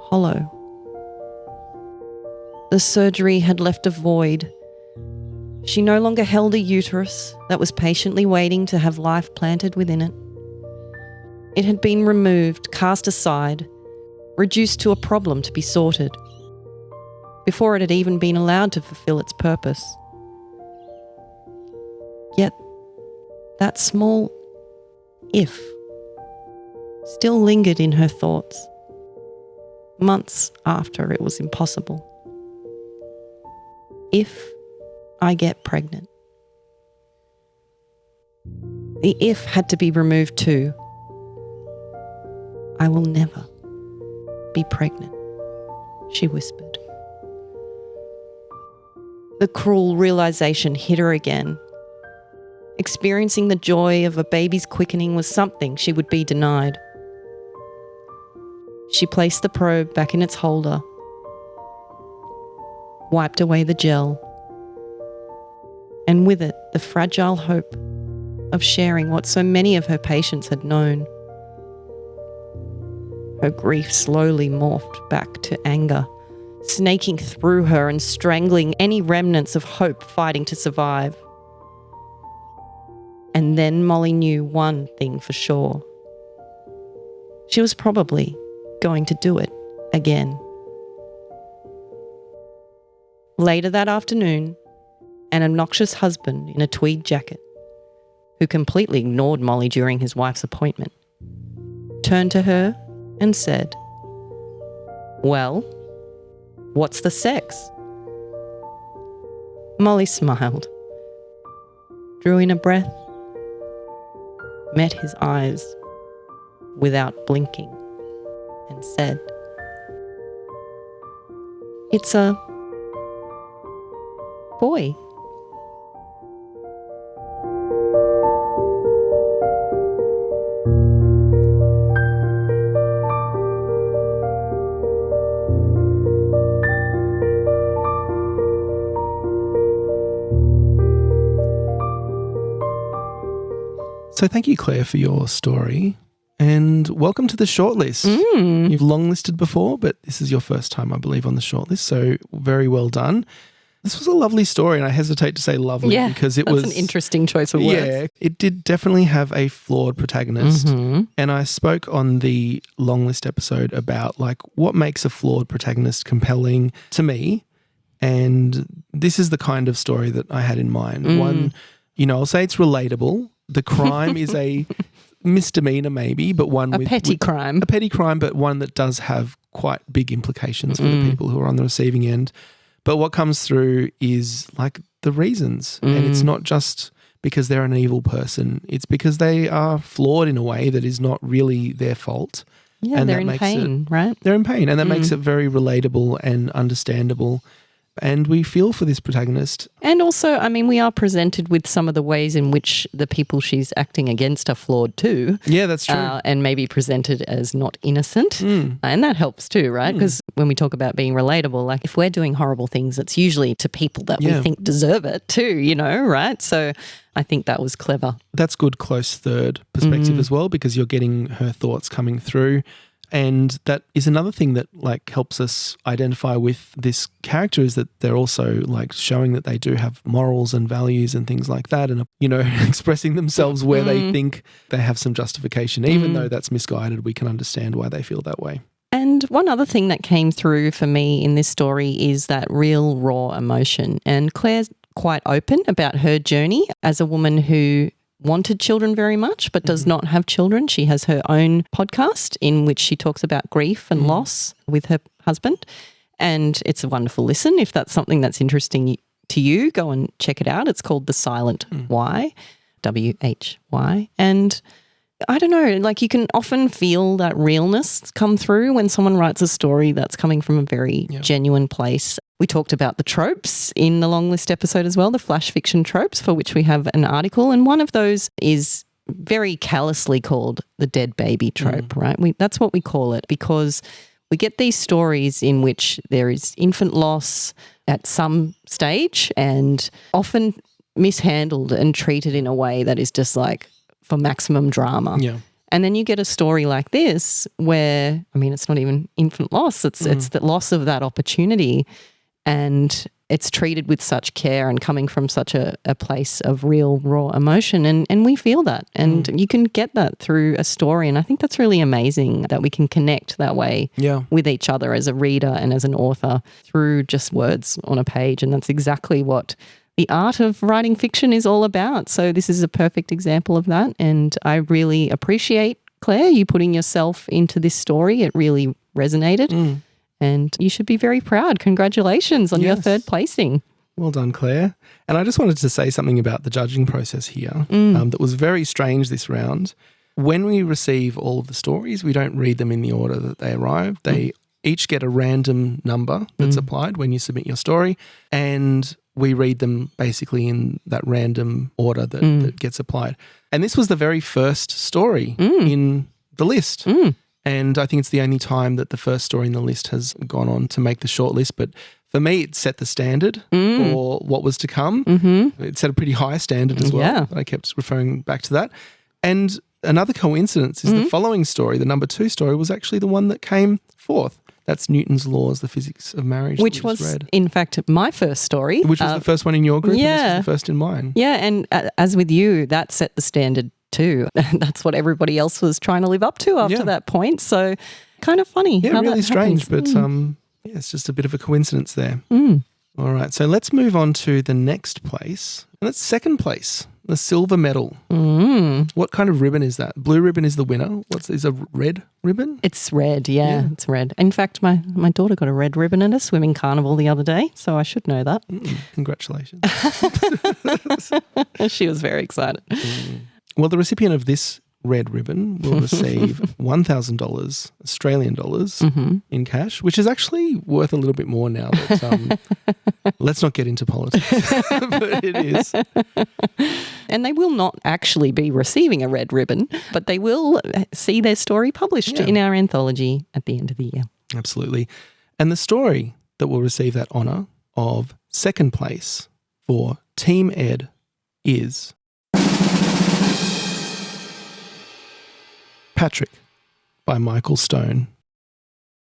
hollow. The surgery had left a void. She no longer held a uterus that was patiently waiting to have life planted within it. It had been removed, cast aside, reduced to a problem to be sorted, before it had even been allowed to fulfill its purpose. Yet, that small if still lingered in her thoughts, months after it was impossible. If I get pregnant. The if had to be removed too. I will never be pregnant, she whispered. The cruel realization hit her again. Experiencing the joy of a baby's quickening was something she would be denied. She placed the probe back in its holder, wiped away the gel, and with it the fragile hope of sharing what so many of her patients had known. Her grief slowly morphed back to anger, snaking through her and strangling any remnants of hope fighting to survive. And then Molly knew one thing for sure. She was probably going to do it again. Later that afternoon, an obnoxious husband in a tweed jacket, who completely ignored Molly during his wife's appointment, turned to her and said, "Well, what's the sex?" Molly smiled, drew in a breath, met his eyes without blinking, and said, "It's a boy." So thank you, Claire, for your story. And welcome to the Shortlist. You've longlisted before, but this is your first time, I believe, on the Shortlist. So very well done. This was a lovely story, and I hesitate to say lovely because it was an interesting choice of words. Yeah, it did definitely have a flawed protagonist. And I spoke on the long list episode about like what makes a flawed protagonist compelling to me. And this is the kind of story that I had in mind. One, I'll say it's relatable. The crime is a misdemeanor maybe, but one with petty crime. A petty crime, but one that does have quite big implications for the people who are on the receiving end. But what comes through is like the reasons. And it's not just because they're an evil person. It's because they are flawed in a way that is not really their fault. Yeah, and they're in pain, right? They're in pain. And that makes it very relatable and understandable. And we feel for this protagonist. And also, I mean, we are presented with some of the ways in which the people she's acting against are flawed too. Yeah, that's true. And maybe presented as not innocent. And that helps too, right? Because when we talk about being relatable, like if we're doing horrible things, it's usually to people that we think deserve it too, right? So I think that was clever. That's good close third perspective as well, because you're getting her thoughts coming through. And that is another thing that like helps us identify with this character, is that they're also like showing that they do have morals and values and things like that, and expressing themselves where they think they have some justification. Even though that's misguided, we can understand why they feel that way. And one other thing that came through for me in this story is that real raw emotion. And Claire's quite open about her journey as a woman who wanted children very much but does not have children. She has her own podcast in which she talks about grief and loss with her husband, and it's a wonderful listen. If that's something that's interesting to you, go and check it out. It's called The Silent Why, WHY. And I don't know, like you can often feel that realness come through when someone writes a story that's coming from a very genuine place. We talked about the tropes in the long list episode as well, the flash fiction tropes, for which we have an article. And one of those is very callously called the dead baby trope, right? That's what we call it, because we get these stories in which there is infant loss at some stage and often mishandled and treated in a way that is just like for maximum drama. Yeah. And then you get a story like this where, I mean, it's not even infant loss. It's the loss of that opportunity, and it's treated with such care and coming from such a place of real raw emotion. And we feel that. And you can get that through a story. And I think that's really amazing that we can connect that way with each other as a reader and as an author through just words on a page. And that's exactly what the art of writing fiction is all about. So this is a perfect example of that. And I really appreciate, Claire, you putting yourself into this story. It really resonated. And you should be very proud. Congratulations on your third placing. Well done, Claire. And I just wanted to say something about the judging process here that was very strange this round. When we receive all of the stories, we don't read them in the order that they arrive. They each get a random number that's applied when you submit your story, and we read them basically in that random order that gets applied. And this was the very first story in the list. And I think it's the only time that the first story in the list has gone on to make the shortlist. But for me, it set the standard for what was to come. Mm-hmm. It set a pretty high standard as well. Yeah. I kept referring back to that. And another coincidence is the following story, the number 2 story, was actually the one that came fourth. That's Newton's Laws, the Physics of Marriage. Which was, read. in fact, my first story. Which was the first one in your group, yeah. and this was the first in mine. Yeah, and as with you, that set the standard too. That's what everybody else was trying to live up to after that point. So kind of funny. Yeah, how really that strange, happens. but it's just a bit of a coincidence there. All right, so let's move on to the next place, and that's second place, the silver medal. What kind of ribbon is that? Blue ribbon is the winner. Is a red ribbon? It's red, yeah, it's red. In fact, my daughter got a red ribbon at a swimming carnival the other day, so I should know that. Congratulations. She was very excited. Well, the recipient of this red ribbon will receive $1,000 Australian dollars in cash, which is actually worth a little bit more now. That, let's not get into politics, but it is. And they will not actually be receiving a red ribbon, but they will see their story published in our anthology at the end of the year. Absolutely. And the story that will receive that honour of second place for Team Ed is Patrick by Michael Stone.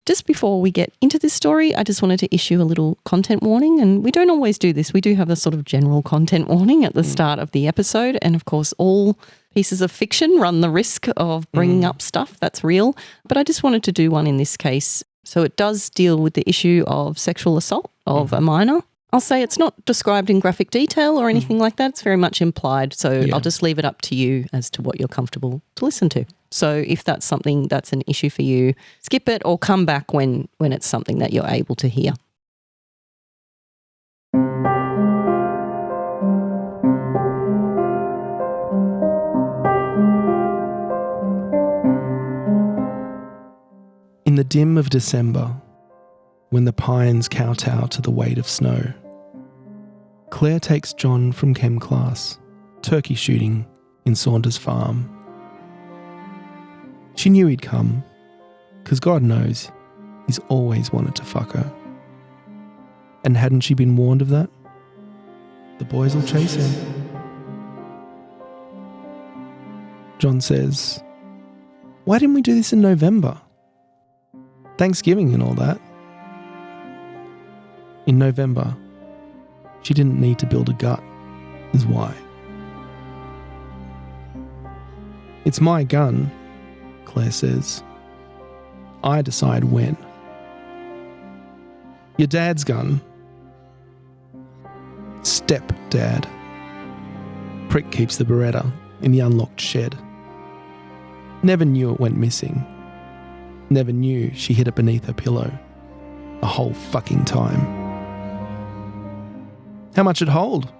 Just before we get into this story, I just wanted to issue a little content warning, and we don't always do this. We do have a sort of general content warning at the start of the episode, and of course all pieces of fiction run the risk of bringing up stuff that's real, but I just wanted to do one in this case. So it does deal with the issue of sexual assault of a minor. I'll say it's not described in graphic detail or anything like that. It's very much implied. So I'll just leave it up to you as to what you're comfortable to listen to. So if that's something that's an issue for you, skip it or come back when it's something that you're able to hear. In the dim of December, when the pines kowtow to the weight of snow, Claire takes John from chem class, turkey shooting in Saunders Farm. She knew he'd come, because God knows he's always wanted to fuck her. And hadn't she been warned of that? The boys will chase her. John says, "Why didn't we do this in November? Thanksgiving and all that." In November, she didn't need to build a gut, is why. "It's my gun," Claire says. "I decide when." "Your dad's gun." "Step, Dad." Prick keeps the Beretta in the unlocked shed. Never knew it went missing. Never knew she hid it beneath her pillow. The whole fucking time. "How much it hold?"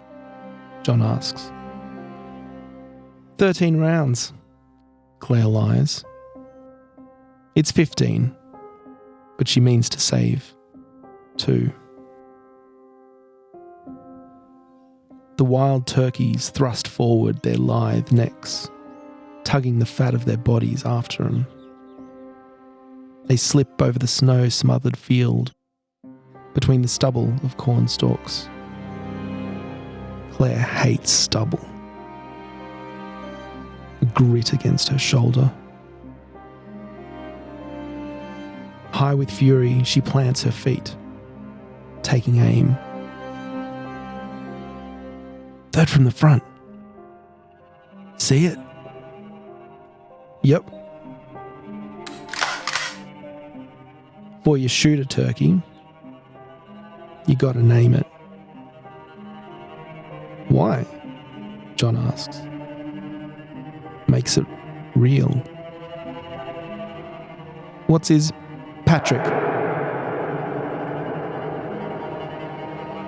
John asks. 13 rounds. Claire lies. It's 15, but she means to save 2. The wild turkeys thrust forward their lithe necks, tugging the fat of their bodies after them. They slip over the snow-smothered field, between the stubble of corn stalks. Claire hates stubble. A grit against her shoulder. High with fury, she plants her feet, taking aim. "Third from the front. See it?" "Yep." "Before you shoot a turkey, you gotta name it." "Why?" John asks. "Makes it real." "What's his Patrick?"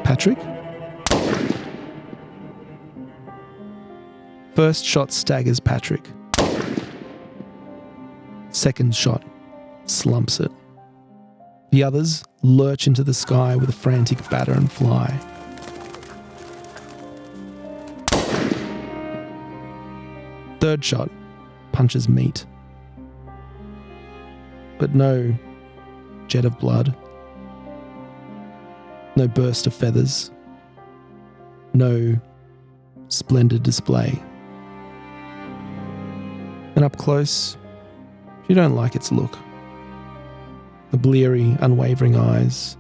"Patrick?" First shot staggers Patrick. Second shot slumps it. The others lurch into the sky with a frantic batter and fly. Third shot punches meat. but no jet of blood, no burst of feathers, no splendid display. And up close, you don't like its look. The bleary, unwavering eyes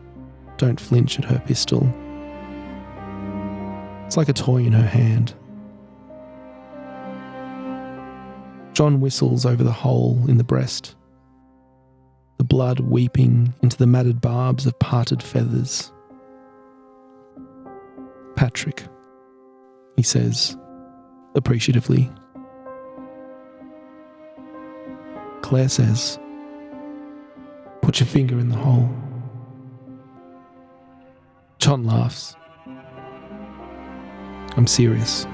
don't flinch at her pistol. It's like a toy in her hand. John whistles over the hole in the breast, the blood weeping into the matted barbs of parted feathers. "Patrick," he says, appreciatively. Claire says, "Put your finger in the hole." John laughs. "I'm serious."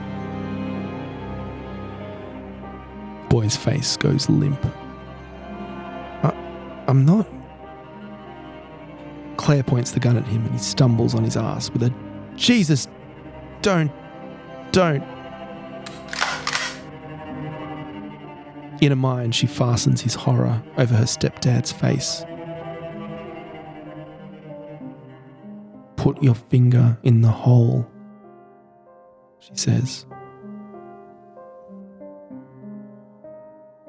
Boy's face goes limp. I'm not. Claire points the gun at him and he stumbles on his ass with a, "Jesus, don't. In her mind, she fastens his horror over her stepdad's face. "Put your finger in the hole," she says.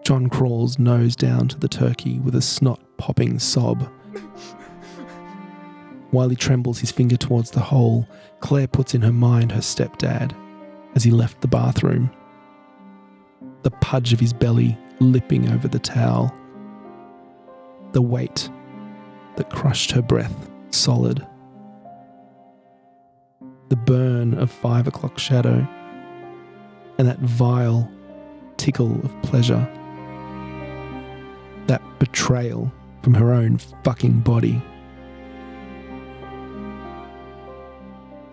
John crawls nose down to the turkey with a snot-popping sob. While he trembles his finger towards the hole, Claire puts in her mind her stepdad as he left the bathroom. The pudge of his belly lipping over the towel. The weight that crushed her breath solid. The burn of 5 o'clock shadow and that vile tickle of pleasure. That betrayal from her own fucking body.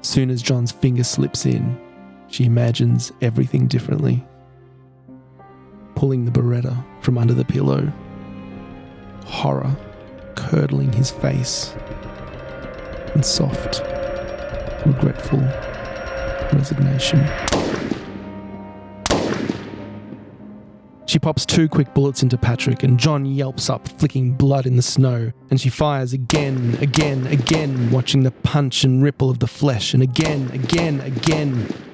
Soon as John's finger slips in, she imagines everything differently. Pulling the Beretta from under the pillow. Horror curdling his face. And soft, regretful resignation. She pops 2 quick bullets into Patrick and John yelps up, flicking blood in the snow, and she fires again, watching the punch and ripple of the flesh, and again,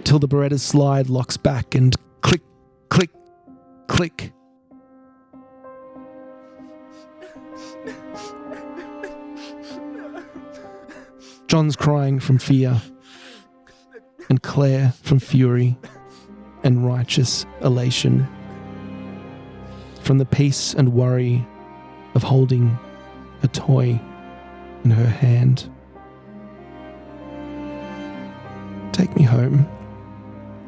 till the Beretta's slide locks back and click, click, click. John's crying from fear, and Claire from fury and righteous elation. From the peace and worry of holding a toy in her hand. "Take me home,"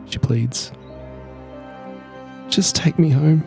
she pleads. "Just take me home."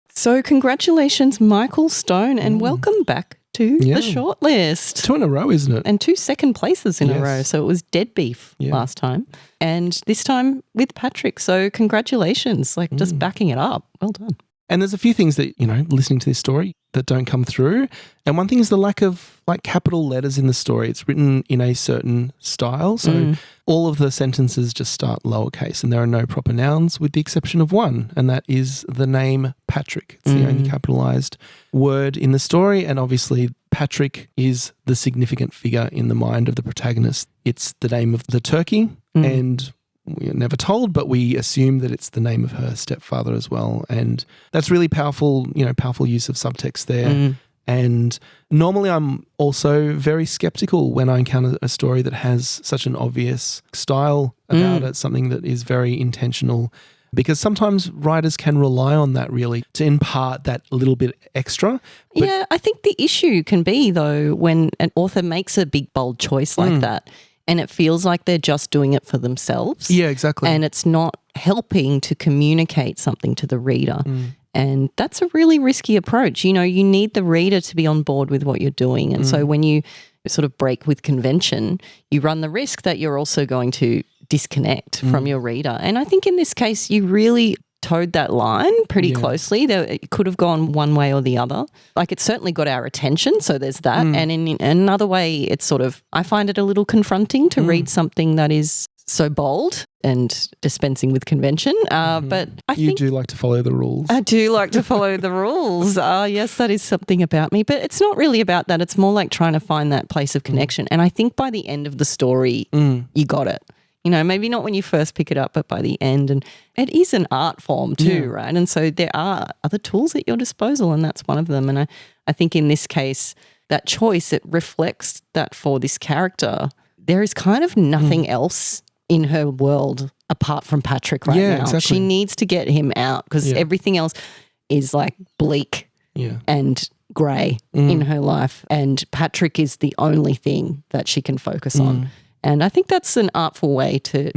So congratulations, Michael Stone, and welcome back to the shortlist. 2 in a row, isn't it? And 2 second places in a Yes. row. So it was dead beef last time. And this time with Patrick. So congratulations, just backing it up. Well done. And there's a few things that, listening to this story that don't come through. And one thing is the lack of capital letters in the story. It's written in a certain style. So all of the sentences just start lowercase and there are no proper nouns with the exception of one. And that is the name Patrick. It's the only capitalized word in the story. And obviously Patrick is the significant figure in the mind of the protagonist. It's the name of the turkey and we're never told, but we assume that it's the name of her stepfather as well. And that's really powerful, powerful use of subtext there. And normally I'm also very skeptical when I encounter a story that has such an obvious style about it, something that is very intentional, because sometimes writers can rely on that really to impart that little bit extra. Yeah, I think the issue can be though when an author makes a big bold choice like that, and it feels like they're just doing it for themselves. Yeah, exactly. And it's not helping to communicate something to the reader. And that's a really risky approach. You need the reader to be on board with what you're doing. And so when you sort of break with convention, you run the risk that you're also going to disconnect from your reader. And I think in this case, you really towed that line pretty closely. It could have gone one way or the other. Like, it certainly got our attention, so there's that. And in another way, it's sort of, I find it a little confronting to read something that is so bold and dispensing with convention. But You do like to follow the rules. I do like to follow the rules. Yes, that is something about me. But it's not really about that. It's more like trying to find that place of connection. And I think by the end of the story, you got it. You know, maybe not when you first pick it up, but by the end. And it is an art form too, right? And so there are other tools at your disposal, and that's one of them. And I think in this case, that choice, it reflects that for this character, there is kind of nothing else in her world apart from Patrick right now. Exactly. She needs to get him out because everything else is like bleak and grey in her life. And Patrick is the only thing that she can focus on. And I think that's an artful way to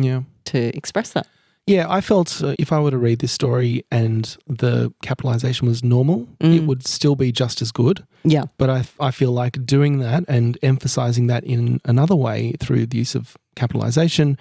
express that. Yeah, I felt if I were to read this story and the capitalization was normal, it would still be just as good. Yeah. But I feel like doing that and emphasizing that in another way through the use of capitalization,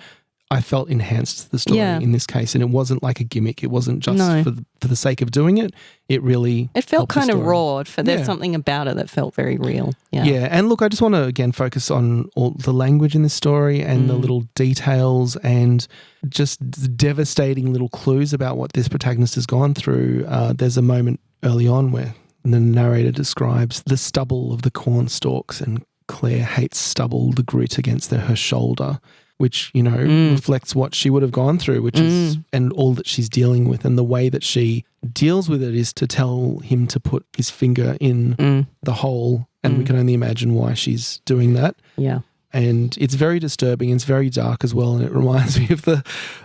I felt enhanced the story in this case. And it wasn't like a gimmick. It wasn't just for the sake of doing it. It really felt kind of raw. There's Yeah. something about it that felt very real. Yeah. Yeah. And look, I just want to again focus on all the language in this story and the little details and just the devastating little clues about what this protagonist has gone through. There's a moment early on where the narrator describes the stubble of the corn stalks, and Claire hates stubble, the grit against her shoulder, which, you know, reflects what she would have gone through, which is, and all that she's dealing with. And the way that she deals with it is to tell him to put his finger in the hole. And we can only imagine why she's doing that. Yeah. And it's very disturbing. It's very dark as well. And it reminds me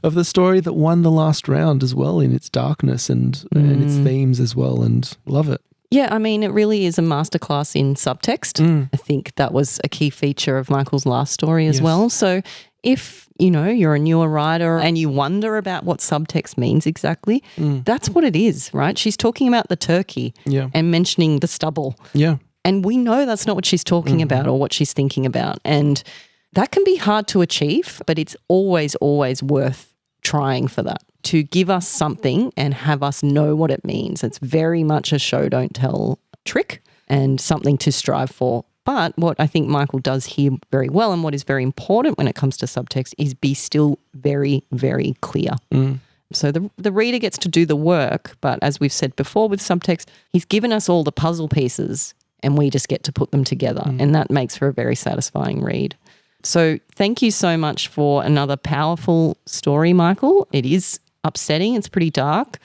of the story that won the last round as well in its darkness and its themes as well. And love it. Yeah, I mean, it really is a masterclass in subtext. I think that was a key feature of Michael's last story as well. So if, you know, you're a newer writer and you wonder about what subtext means exactly, that's what it is, right? She's talking about the turkey and mentioning the stubble. Yeah. And we know that's not what she's talking about or what she's thinking about. And that can be hard to achieve, but it's always, always worth trying for that, to give us something and have us know what it means. It's very much a show don't tell trick and something to strive for. But what I think Michael does here very well, and what is very important when it comes to subtext, is be still very, very clear. So the reader gets to do the work, but as we've said before with subtext, he's given us all the puzzle pieces and we just get to put them together. And that makes for a very satisfying read. So thank you so much for another powerful story, Michael. It is upsetting. It's pretty dark.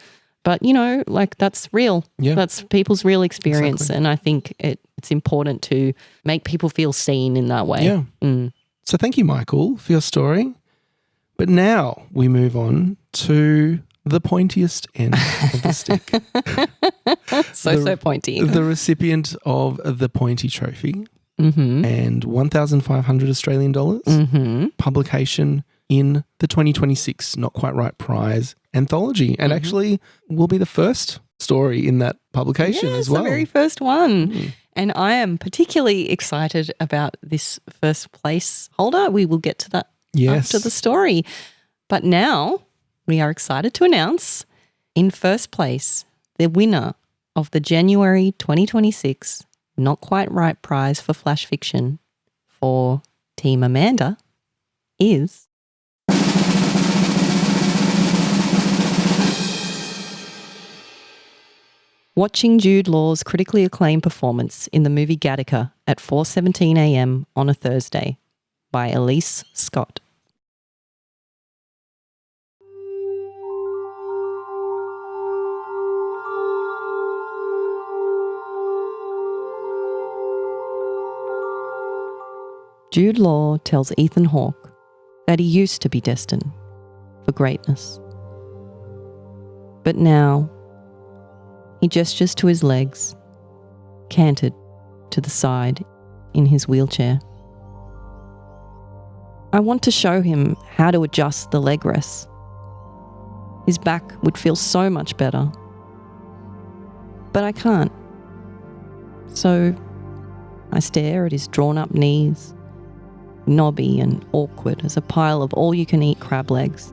But, you know, like that's real. Yeah. That's people's real experience. Exactly. And I think it's important to make people feel seen in that way. Yeah. So thank you, Michael, for your story. But now we move on to the pointiest end of the stick. So pointy. The recipient of the Pointy Trophy and 1,500 Australian dollars. Publication in the 2026 Not Quite Right Prize anthology, and actually will be the first story in that publication as well. The very first one. And I am particularly excited about this first place holder. We will get to that after the story. But now we are excited to announce in first place the winner of the January 2026 Not Quite Right Prize for Flash Fiction for Team Amanda is... Watching Jude Law's critically acclaimed performance in the movie Gattaca at 4:17 a.m. on a Thursday by Elise Scott. Jude Law tells Ethan Hawke that he used to be destined for greatness. But now, he gestures to his legs, canted to the side in his wheelchair. I want to show him how to adjust the leg rests. His back would feel so much better. But I can't. So I stare at his drawn-up knees, knobby and awkward as a pile of all-you-can-eat crab legs.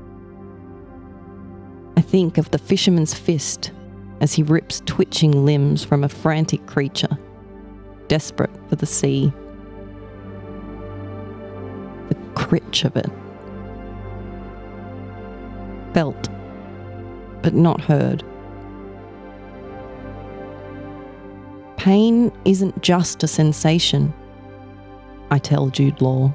I think of the fisherman's fist as he rips twitching limbs from a frantic creature, desperate for the sea. The critch of it. Felt, but not heard. Pain isn't just a sensation, I tell Jude Law.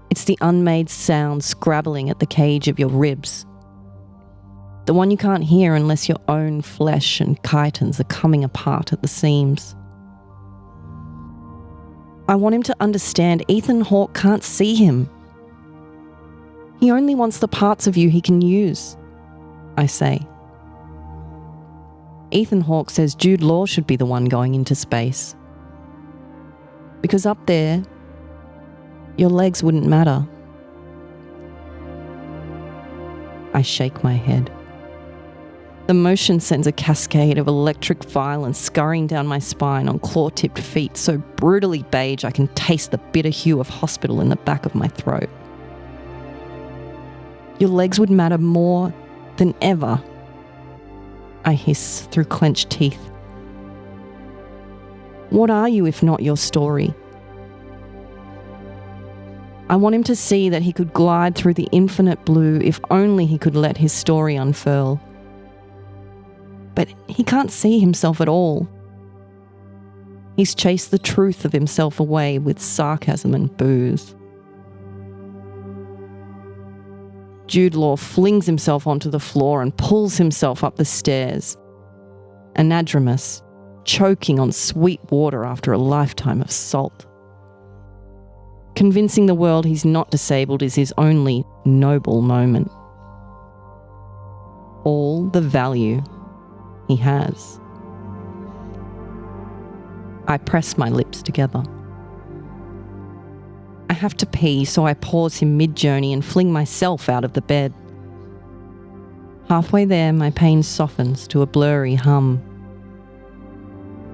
It's the unmade sound scrabbling at the cage of your ribs. The one you can't hear unless your own flesh and chitons are coming apart at the seams. I want him to understand Ethan Hawke can't see him. He only wants the parts of you he can use, I say. Ethan Hawke says Jude Law should be the one going into space. Because up there, your legs wouldn't matter. I shake my head. The motion sends a cascade of electric violence scurrying down my spine on claw-tipped feet so brutally beige I can taste the bitter hue of hospital in the back of my throat. Your legs would matter more than ever, I hiss through clenched teeth. What are you if not your story? I want him to see that he could glide through the infinite blue if only he could let his story unfurl. But he can't see himself at all. He's chased the truth of himself away with sarcasm and booze. Jude Law flings himself onto the floor and pulls himself up the stairs. Anadromous, choking on sweet water after a lifetime of salt. Convincing the world he's not disabled is his only noble moment. All the value he has. I press my lips together. I have to pee, so I pause him mid-journey and fling myself out of the bed. Halfway there, my pain softens to a blurry hum.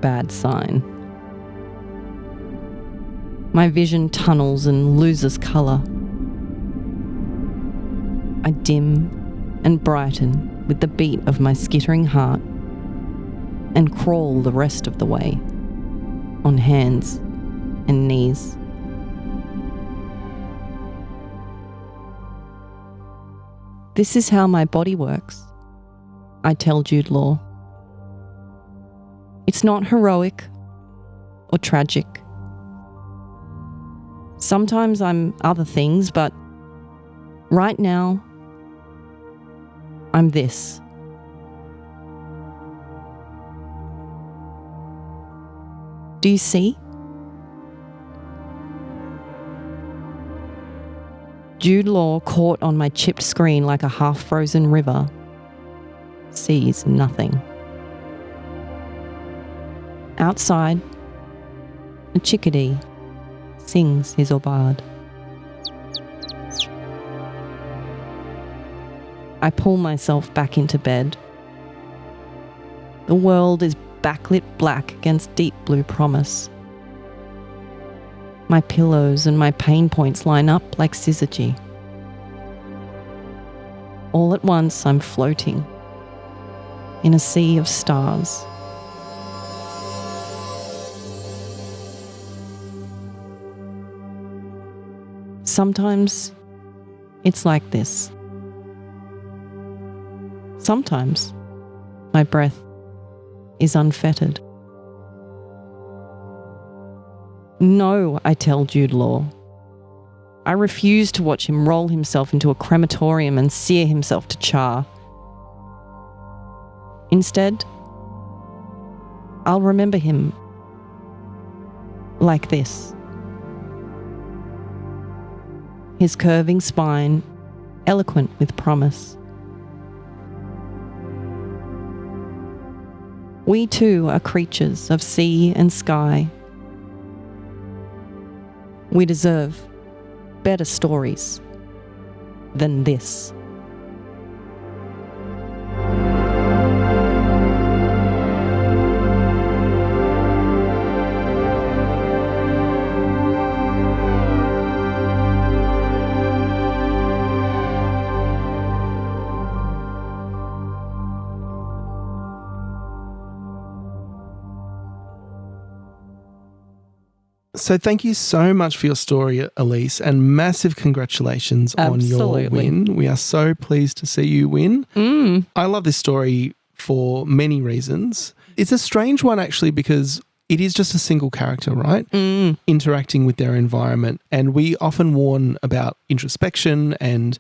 Bad sign. My vision tunnels and loses colour. I dim and brighten with the beat of my skittering heart and crawl the rest of the way, on hands and knees. This is how my body works, I tell Jude Law. It's not heroic or tragic. Sometimes I'm other things, but right now, I'm this. Do you see? Jude Law, caught on my chipped screen like a half-frozen river, sees nothing. Outside, a chickadee sings his aubade. I pull myself back into bed. The world is backlit black against deep blue promise. My pillows and my pain points line up like syzygy. All at once, I'm floating in a sea of stars. Sometimes it's like this. Sometimes my breath is unfettered. No, I tell Jude Law. I refuse to watch him roll himself into a crematorium and sear himself to char. Instead, I'll remember him like this. His curving spine, eloquent with promise. We too are creatures of sea and sky. We deserve better stories than this. So thank you so much for your story, Elise, and massive congratulations on your win. We are so pleased to see you win. I love this story for many reasons. It's a strange one, actually, because it is just a single character, right? Interacting with their environment. And we often warn about introspection and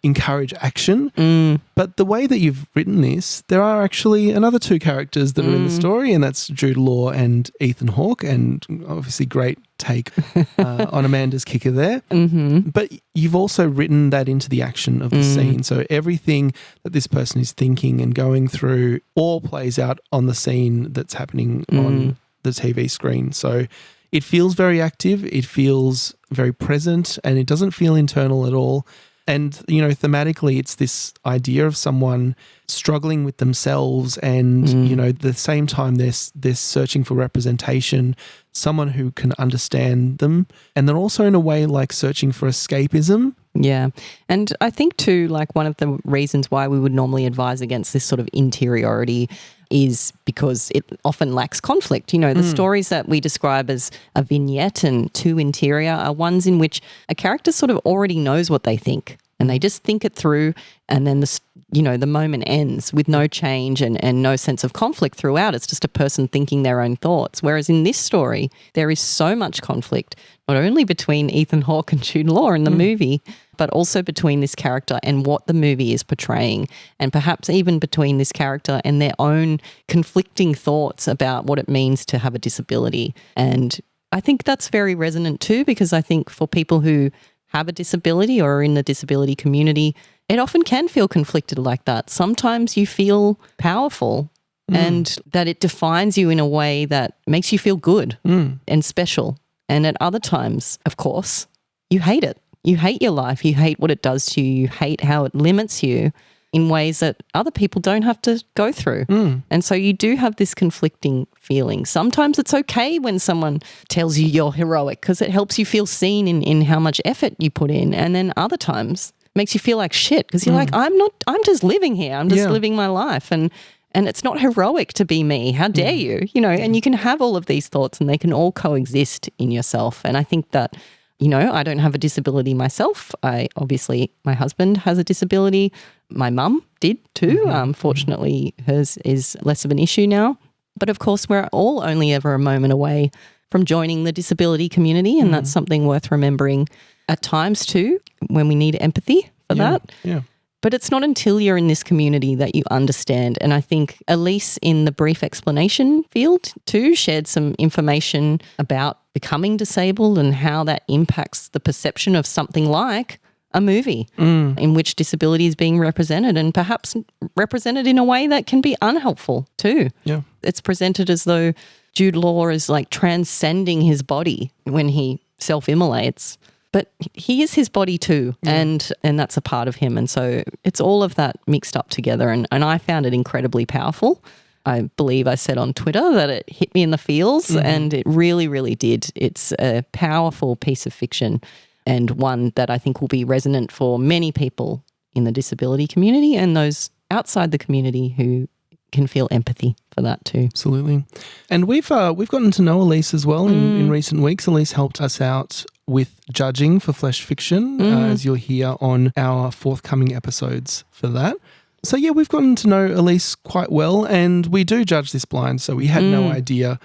encourage action. But the way that you've written this, there are actually another two characters that are in the story, and that's Jude Law and Ethan Hawke, and obviously great take on Amanda's kicker there. But you've also written that into the action of the scene. So everything that this person is thinking and going through all plays out on the scene that's happening on the TV screen. So it feels very active, it feels very present, and it doesn't feel internal at all. And, you know, thematically, it's this idea of someone struggling with themselves and, you know, at the same time they're searching for representation, someone who can understand them. And they're also in a way like searching for escapism. Yeah. And I think too, like one of the reasons why we would normally advise against this sort of interiority is because it often lacks conflict. You know, the stories that we describe as a vignette and too interior are ones in which a character sort of already knows what they think and they just think it through, and then the moment ends with no change and no sense of conflict throughout. It's just a person thinking their own thoughts. Whereas in this story, there is so much conflict, not only between Ethan Hawke and Jude Law in the movie, but also between this character and what the movie is portraying, and perhaps even between this character and their own conflicting thoughts about what it means to have a disability. And I think that's very resonant too, because I think for people who have a disability or are in the disability community, it often can feel conflicted like that. Sometimes you feel powerful and that it defines you in a way that makes you feel good and special. And at other times, of course, you hate it. You hate your life. You hate what it does to you. You hate how it limits you in ways that other people don't have to go through. And so you do have this conflicting feeling. Sometimes it's okay when someone tells you you're heroic because it helps you feel seen in how much effort you put in. And then other times it makes you feel like shit because you're like, I'm just living here. I'm just living my life. And it's not heroic to be me. How dare you? You know, and you can have all of these thoughts and they can all coexist in yourself. And I think that, you know, I don't have a disability myself. Obviously, my husband has a disability. My mum did too. Fortunately, hers is less of an issue now. But of course, we're all only ever a moment away from joining the disability community, and that's something worth remembering at times too, when we need empathy for that. Yeah. But it's not until you're in this community that you understand. And I think Elise in the brief explanation field too shared some information about becoming disabled and how that impacts the perception of something like a movie in which disability is being represented, and perhaps represented in a way that can be unhelpful too. Yeah. It's presented as though Jude Law is like transcending his body when he self-immolates. But he is his body too, and that's a part of him. And so it's all of that mixed up together. And I found it incredibly powerful. I believe I said on Twitter that it hit me in the feels, and it really, really did. It's a powerful piece of fiction, and one that I think will be resonant for many people in the disability community and those outside the community who can feel empathy for that too. Absolutely. And we've gotten to know Elise as well in recent weeks. Elise helped us out with judging for Flesh Fiction, as you'll hear on our forthcoming episodes for that. So yeah, we've gotten to know Elise quite well, and we do judge this blind, so we had no idea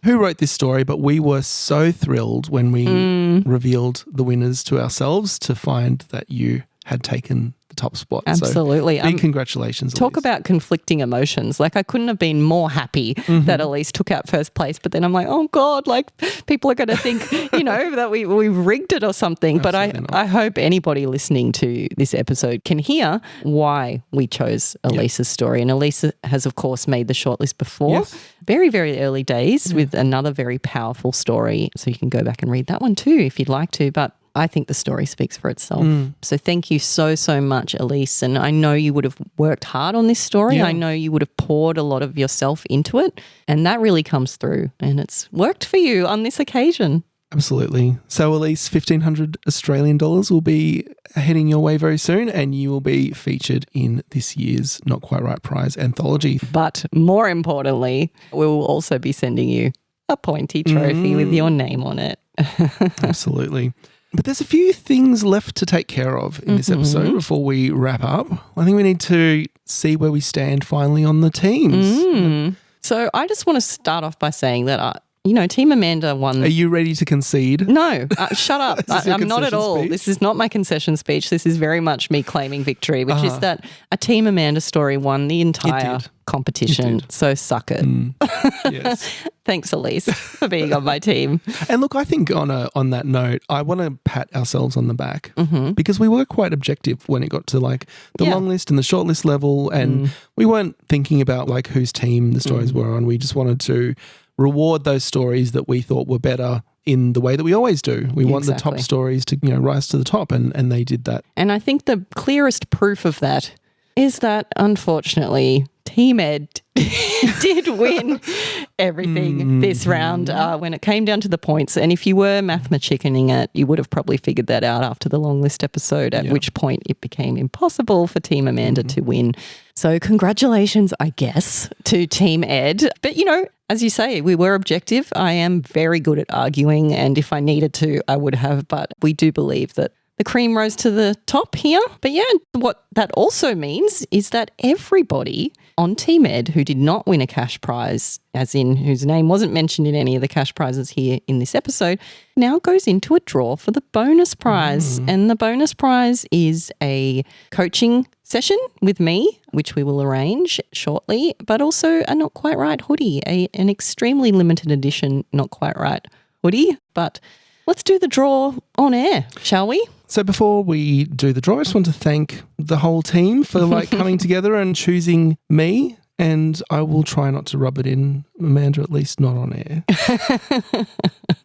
who wrote this story, but we were so thrilled when we revealed the winners to ourselves to find that you had taken the top spot. Absolutely. So big congratulations, Talk Elise. about conflicting emotions. Like I couldn't have been more happy that Elise took out first place, but then I'm like, oh God, like people are going to think, you know, that we've rigged it or something. But I hope anybody listening to this episode can hear why we chose Elise's story. And Elise has, of course, made the shortlist before. Yes. Very, very early days with another very powerful story. So you can go back and read that one too if you'd like to. But I think the story speaks for itself. So thank you so, so much, Elise. And I know you would have worked hard on this story. I know you would have poured a lot of yourself into it. And that really comes through. And it's worked for you on this occasion. Absolutely. So Elise, 1,500 Australian dollars will be heading your way very soon, and you will be featured in this year's Not Quite Right Prize anthology. But more importantly, we will also be sending you a pointy trophy with your name on it. Absolutely. But there's a few things left to take care of in this episode before we wrap up. I think we need to see where we stand finally on the teams. So I just want to start off by saying that, Team Amanda won. Are you ready to concede? No, shut up. I'm not at concession all. speech? This is not my concession speech. This is very much me claiming victory, which is that a Team Amanda story won the entire competition. So suck it. Yes. Thanks, Elise, for being on my team. And look, I think on that note, I want to pat ourselves on the back because we were quite objective when it got to like the long list and the short list level, and we weren't thinking about like whose team the stories were on. We just wanted to reward those stories that we thought were better in the way that we always do. We want the top stories to rise to the top, and they did that. And I think the clearest proof of that is that, unfortunately, Team Ed did win everything this round when it came down to the points. And if you were mathemachickening it, you would have probably figured that out after the long list episode, at which point it became impossible for Team Amanda to win. So congratulations, I guess, to Team Ed. But, as you say, we were objective. I am very good at arguing, and if I needed to, I would have. But we do believe that the cream rose to the top here. But what that also means is that everybody on Team Ed who did not win a cash prize, as in whose name wasn't mentioned in any of the cash prizes here in this episode, now goes into a draw for the bonus prize. And the bonus prize is a coaching session with me, which we will arrange shortly, but also a Not Quite Right hoodie, an extremely limited edition Not Quite Right hoodie. But let's do the draw on air, shall we? So before we do the draw, I just want to thank the whole team for coming together and choosing me. And I will try not to rub it in, Amanda, at least not on air.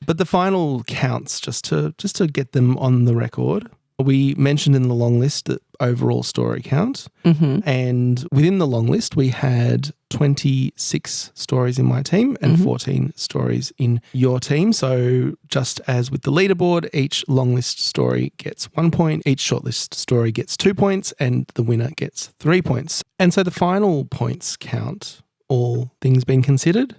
But the final counts, just to get them on the record. We mentioned in the long list the overall story count. And within the long list, we had 26 stories in my team and 14 stories in your team. So just as with the leaderboard, each long list story gets 1 point, each shortlist story gets 2 points, and the winner gets 3 points. And so the final points count, all things being considered,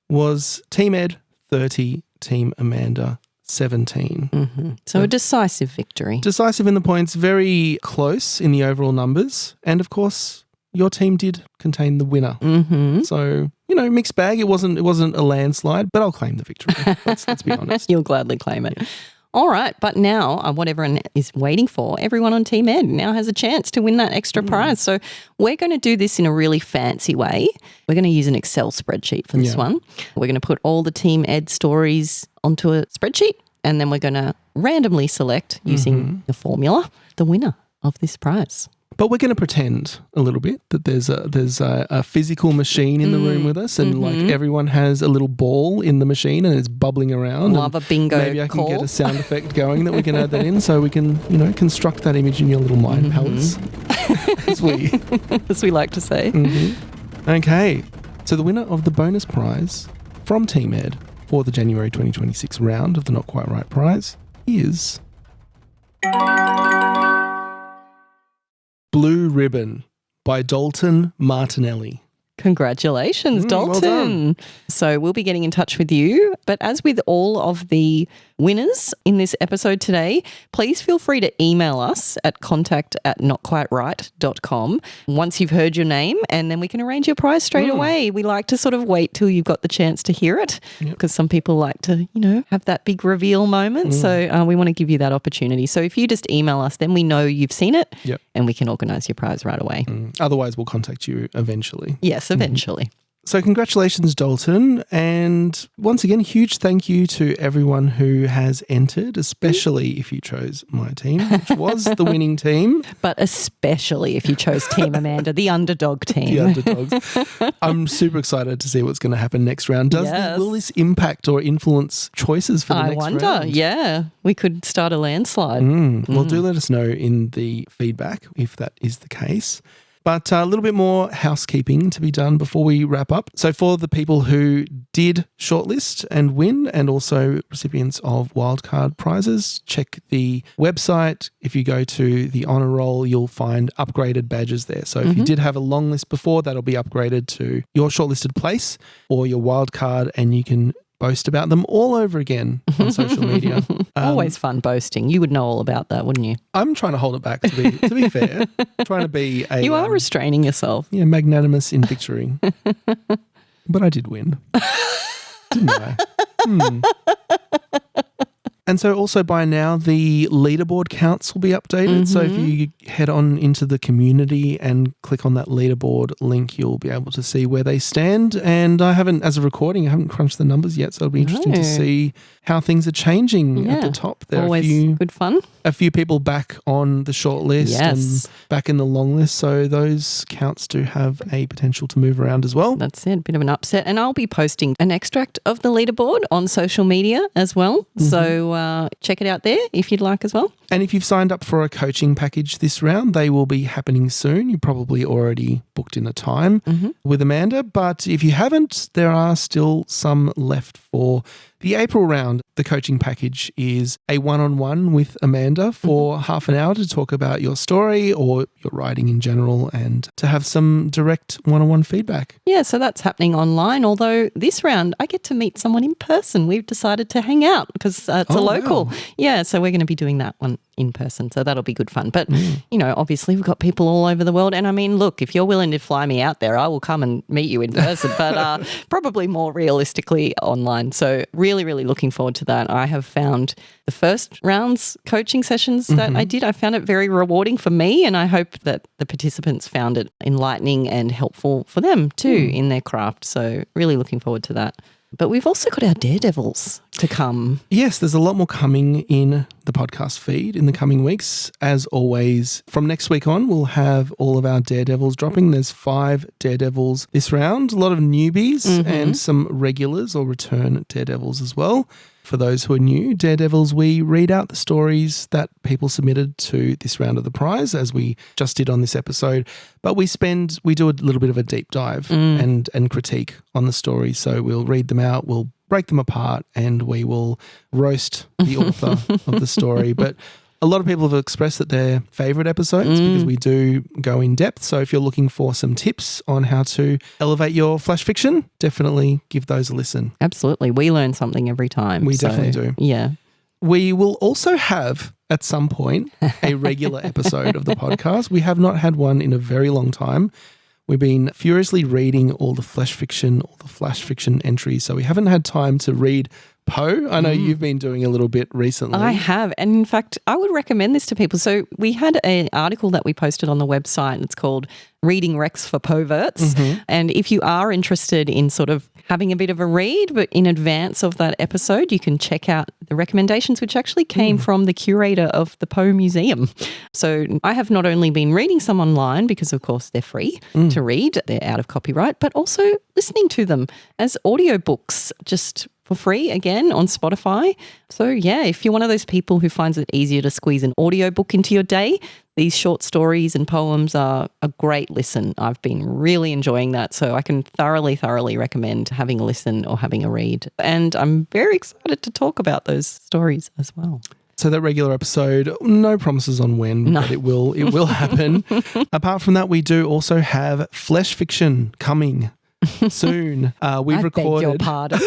was Team Ed 30, Team Amanda 17. So a decisive victory. Decisive in the points, very close in the overall numbers. And of course, your team did contain the winner. So, mixed bag. It wasn't a landslide, but I'll claim the victory. Let's be honest. You'll gladly claim it. All right, but now what everyone is waiting for, everyone on Team Ed now has a chance to win that extra prize. So we're going to do this in a really fancy way. We're going to use an Excel spreadsheet for this one. We're going to put all the Team Ed stories onto a spreadsheet, and then we're going to randomly select, using the formula, the winner of this prize. But we're going to pretend a little bit that there's a physical machine in the room with us, and like everyone has a little ball in the machine and it's bubbling around. Love a bingo Maybe I can call. get a sound effect going that we can add that in, so we can construct that image in your little mind palace, as we like to say. Okay, so the winner of the bonus prize from Team Ed for the January 2026 round of the Not Quite Right prize is Blue Ribbon by Dalton Martinelli. Congratulations, Dalton. Well done. So we'll be getting in touch with you. But as with all of the winners in this episode today, please feel free to email us at contact@notquiteright.com once you've heard your name, and then we can arrange your prize straight away. We like to sort of wait till you've got the chance to hear it, because some people like to, have that big reveal moment. So we want to give you that opportunity. So if you just email us, then we know you've seen it and we can organise your prize right away. Otherwise, we'll contact you eventually. Yes, eventually. So congratulations, Dalton. And once again, huge thank you to everyone who has entered, especially if you chose my team, which was the winning team. But especially if you chose Team Amanda, the underdog team. The underdogs. I'm super excited to see what's going to happen next round. Will this impact or influence choices for the next round? I wonder, yeah. We could start a landslide. Well, do let us know in the feedback if that is the case. But a little bit more housekeeping to be done before we wrap up. So for the people who did shortlist and win, and also recipients of wildcard prizes, check the website. If you go to the honor roll, you'll find upgraded badges there. So if you did have a long list before, that'll be upgraded to your shortlisted place or your wildcard, and you can boast about them all over again on social media. Always fun boasting. You would know all about that, wouldn't you? I'm trying to hold it back, to be fair. Trying to be a... You are restraining yourself. Yeah, magnanimous in victory. But I did win. Didn't I? And so also by now, the leaderboard counts will be updated. So if you head on into the community and click on that leaderboard link, you'll be able to see where they stand. And I haven't, as a recording, I haven't crunched the numbers yet. So it'll be interesting to see how things are changing at the top. There Always are good fun. a few people back on the short list and back in the long list. So those counts do have a potential to move around as well. That's it. Bit of an upset. And I'll be posting an extract of the leaderboard on social media as well. So check it out there if you'd like as well. And if you've signed up for a coaching package this round, they will be happening soon. You probably already booked in a time with Amanda. But if you haven't, there are still some left for the April round. The coaching package is a one-on-one with Amanda for half an hour to talk about your story or your writing in general and to have some direct one-on-one feedback. Yeah, so that's happening online. Although this round, I get to meet someone in person. We've decided to hang out because it's a local. Wow. Yeah, so we're going to be doing that one in person. So that'll be good fun. But, you know, obviously we've got people all over the world. And I mean, look, if you're willing to fly me out there, I will come and meet you in person, but probably more realistically online. So really, really looking forward to that. I have found the first round's coaching sessions that I did, I found it very rewarding for me. And I hope that the participants found it enlightening and helpful for them too in their craft. So really looking forward to that. But we've also got our daredevils to come. Yes, there's a lot more coming in the podcast feed in the coming weeks. As always, from next week on, we'll have all of our daredevils dropping. There's 5 daredevils this round, a lot of newbies and some regulars or return daredevils as well. For those who are new, Daredevils, we read out the stories that people submitted to this round of the prize, as we just did on this episode. But we do a little bit of a deep dive and critique on the stories. So we'll read them out, we'll break them apart, and we will roast the author of the story. But a lot of people have expressed that they're favourite episodes because we do go in depth. So if you're looking for some tips on how to elevate your flash fiction, definitely give those a listen. Absolutely. We learn something every time. We definitely do. Yeah. We will also have, at some point, a regular episode of the podcast. We have not had one in a very long time. We've been furiously reading all the flash fiction entries, so we haven't had time to read Poe. I know you've been doing a little bit recently. I have. And in fact, I would recommend this to people. So we had an article that we posted on the website, and it's called Reading Rex for Perverts. And if you are interested in sort of having a bit of a read, but in advance of that episode, you can check out the recommendations, which actually came from the curator of the Poe Museum. So I have not only been reading some online, because of course they're free to read, they're out of copyright, but also listening to them as audiobooks, just for free, again, on Spotify. So yeah, if you're one of those people who finds it easier to squeeze an audiobook into your day, these short stories and poems are a great listen. I've been really enjoying that. So I can thoroughly recommend having a listen or having a read. And I'm very excited to talk about those stories as well. So that regular episode, no promises on when, but it will happen. Apart from that, we do also have flesh fiction coming soon. We've recorded. Beg your pardon.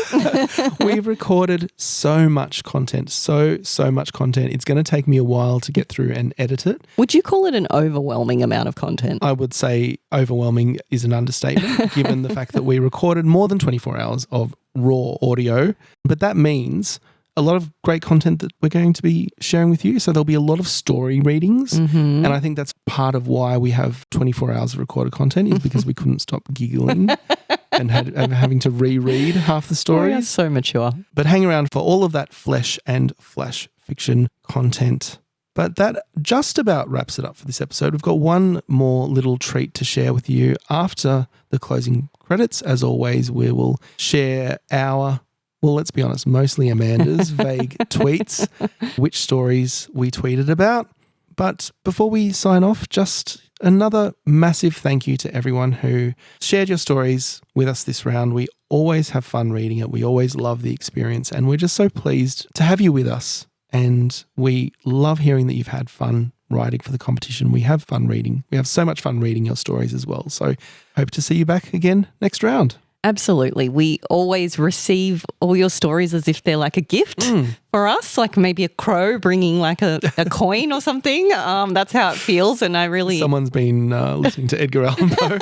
We've recorded so much content, so much content. It's going to take me a while to get through and edit it. Would you call it an overwhelming amount of content? I would say overwhelming is an understatement, given the fact that we recorded more than 24 hours of raw audio. But that means a lot of great content that we're going to be sharing with you. So there'll be a lot of story readings. And I think that's part of why we have 24 hours of recorded content, is because we couldn't stop giggling and having to reread half the stories. Oh, that's so mature. But hang around for all of that flesh and flash fiction content. But that just about wraps it up for this episode. We've got one more little treat to share with you after the closing credits. As always, we will share our... well, let's be honest, mostly Amanda's vague tweets, which stories we tweeted about. But before we sign off, just another massive thank you to everyone who shared your stories with us this round. We always have fun reading it. We always love the experience, and we're just so pleased to have you with us. And we love hearing that you've had fun writing for the competition. We have fun reading. We have so much fun reading your stories as well. So hope to see you back again next round. Absolutely. We always receive all your stories as if they're like a gift for us, like maybe a crow bringing like a coin or something. That's how it feels. And I really... Someone's been listening to Edgar Allan Poe.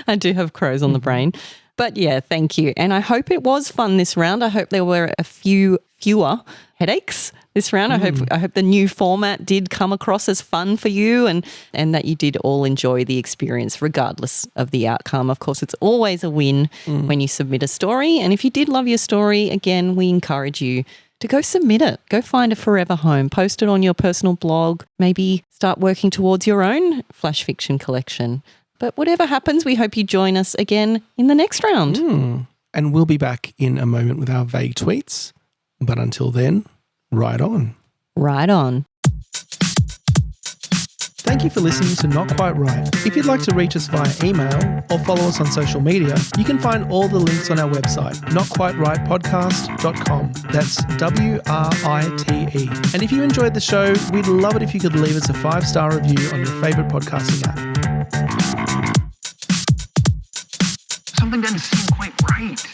I do have crows on the brain. But yeah, thank you. And I hope it was fun this round. I hope there were a fewer headaches this round. I hope the new format did come across as fun for you and that you did all enjoy the experience regardless of the outcome. Of course, it's always a win when you submit a story. And if you did love your story, again, we encourage you to go submit it. Go find a forever home. Post it on your personal blog. Maybe start working towards your own flash fiction collection. But whatever happens, we hope you join us again in the next round. And we'll be back in a moment with our vague tweets. But until then, ride on. Right on. Thank you for listening to Not Quite Right. If you'd like to reach us via email or follow us on social media, you can find all the links on our website, notquiterightpodcast.com. That's WRITE. And if you enjoyed the show, we'd love it if you could leave us a 5-star review on your favourite podcasting app. Something doesn't seem quite right.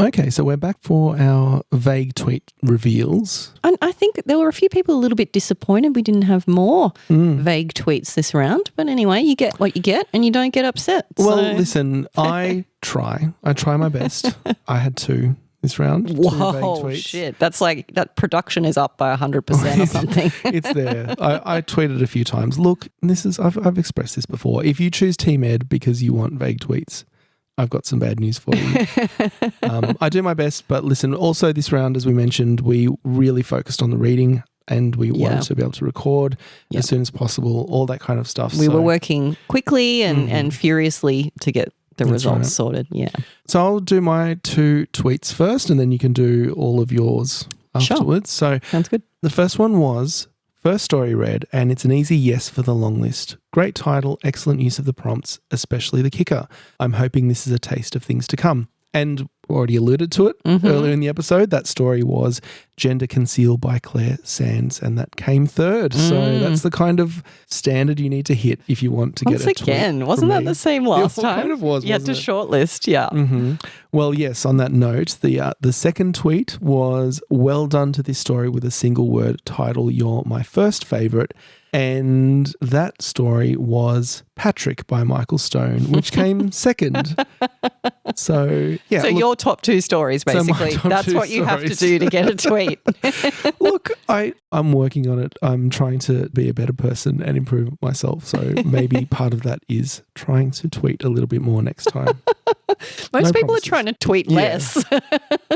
Okay, so we're back for our vague tweet reveals. And I think there were a few people a little bit disappointed we didn't have more vague tweets this round. But anyway, you get what you get and you don't get upset. Well, listen, I try my best. I had 2 this round. 2 vague whoa, tweets. shit. That's like that production is up by 100% or something. It's there. I tweeted a few times. Look, I've expressed this before. If you choose Team Ed because you want vague tweets, I've got some bad news for you. I do my best, but listen, also this round, as we mentioned, we really focused on the reading and we wanted to be able to record as soon as possible, all that kind of stuff. We were working quickly and furiously to get the results sorted. Yeah. So I'll do my 2 tweets first and then you can do all of yours afterwards. Sure. So sounds good. The first one was, first story read, and it's an easy yes for the long list. Great title, excellent use of the prompts, especially the kicker. I'm hoping this is a taste of things to come. And already alluded to it earlier in the episode. That story was Gender Concealed by Claire Sands, and that came third. So that's the kind of standard you need to hit if you want to get a tweet. Once again, wasn't that the same last time? It kind of was, you had to shortlist, yeah. Well, yes, on that note, the second tweet was, well done to this story with a single word title, you're my first favourite. And that story was Patrick by Michael Stone, which came second. So, yeah. So your top 2 stories, basically. That's what you have to do to get a tweet. Look, I'm working on it. I'm trying to be a better person and improve myself. So maybe part of that is trying to tweet a little bit more next time. Most people are trying to tweet less.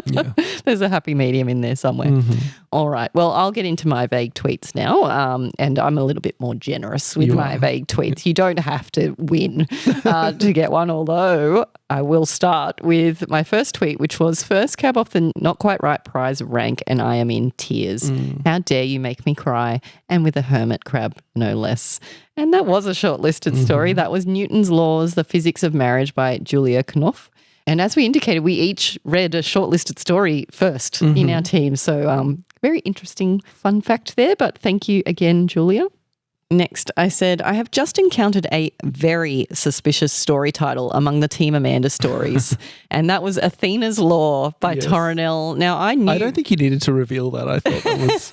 Yeah. There's a happy medium in there somewhere. All right. Well, I'll get into my vague tweets now. And I'm a little bit more generous with my vague tweets. You don't have to win to get one, although I will start with my first tweet, which was first cab off the Not Quite Right prize rank and I am in tears. How dare you make me cry, and with a hermit crab, no less. And that was a shortlisted story. That was Newton's Laws, The Physics of Marriage by Julia Knopf. And as we indicated, we each read a shortlisted story first in our team. So very interesting fun fact there, but thank you again, Julia. Next, I said, I have just encountered a very suspicious story title among the Team Amanda stories, and that was Athena's Law by Torrinell. Now, I don't think you needed to reveal that. I thought that was,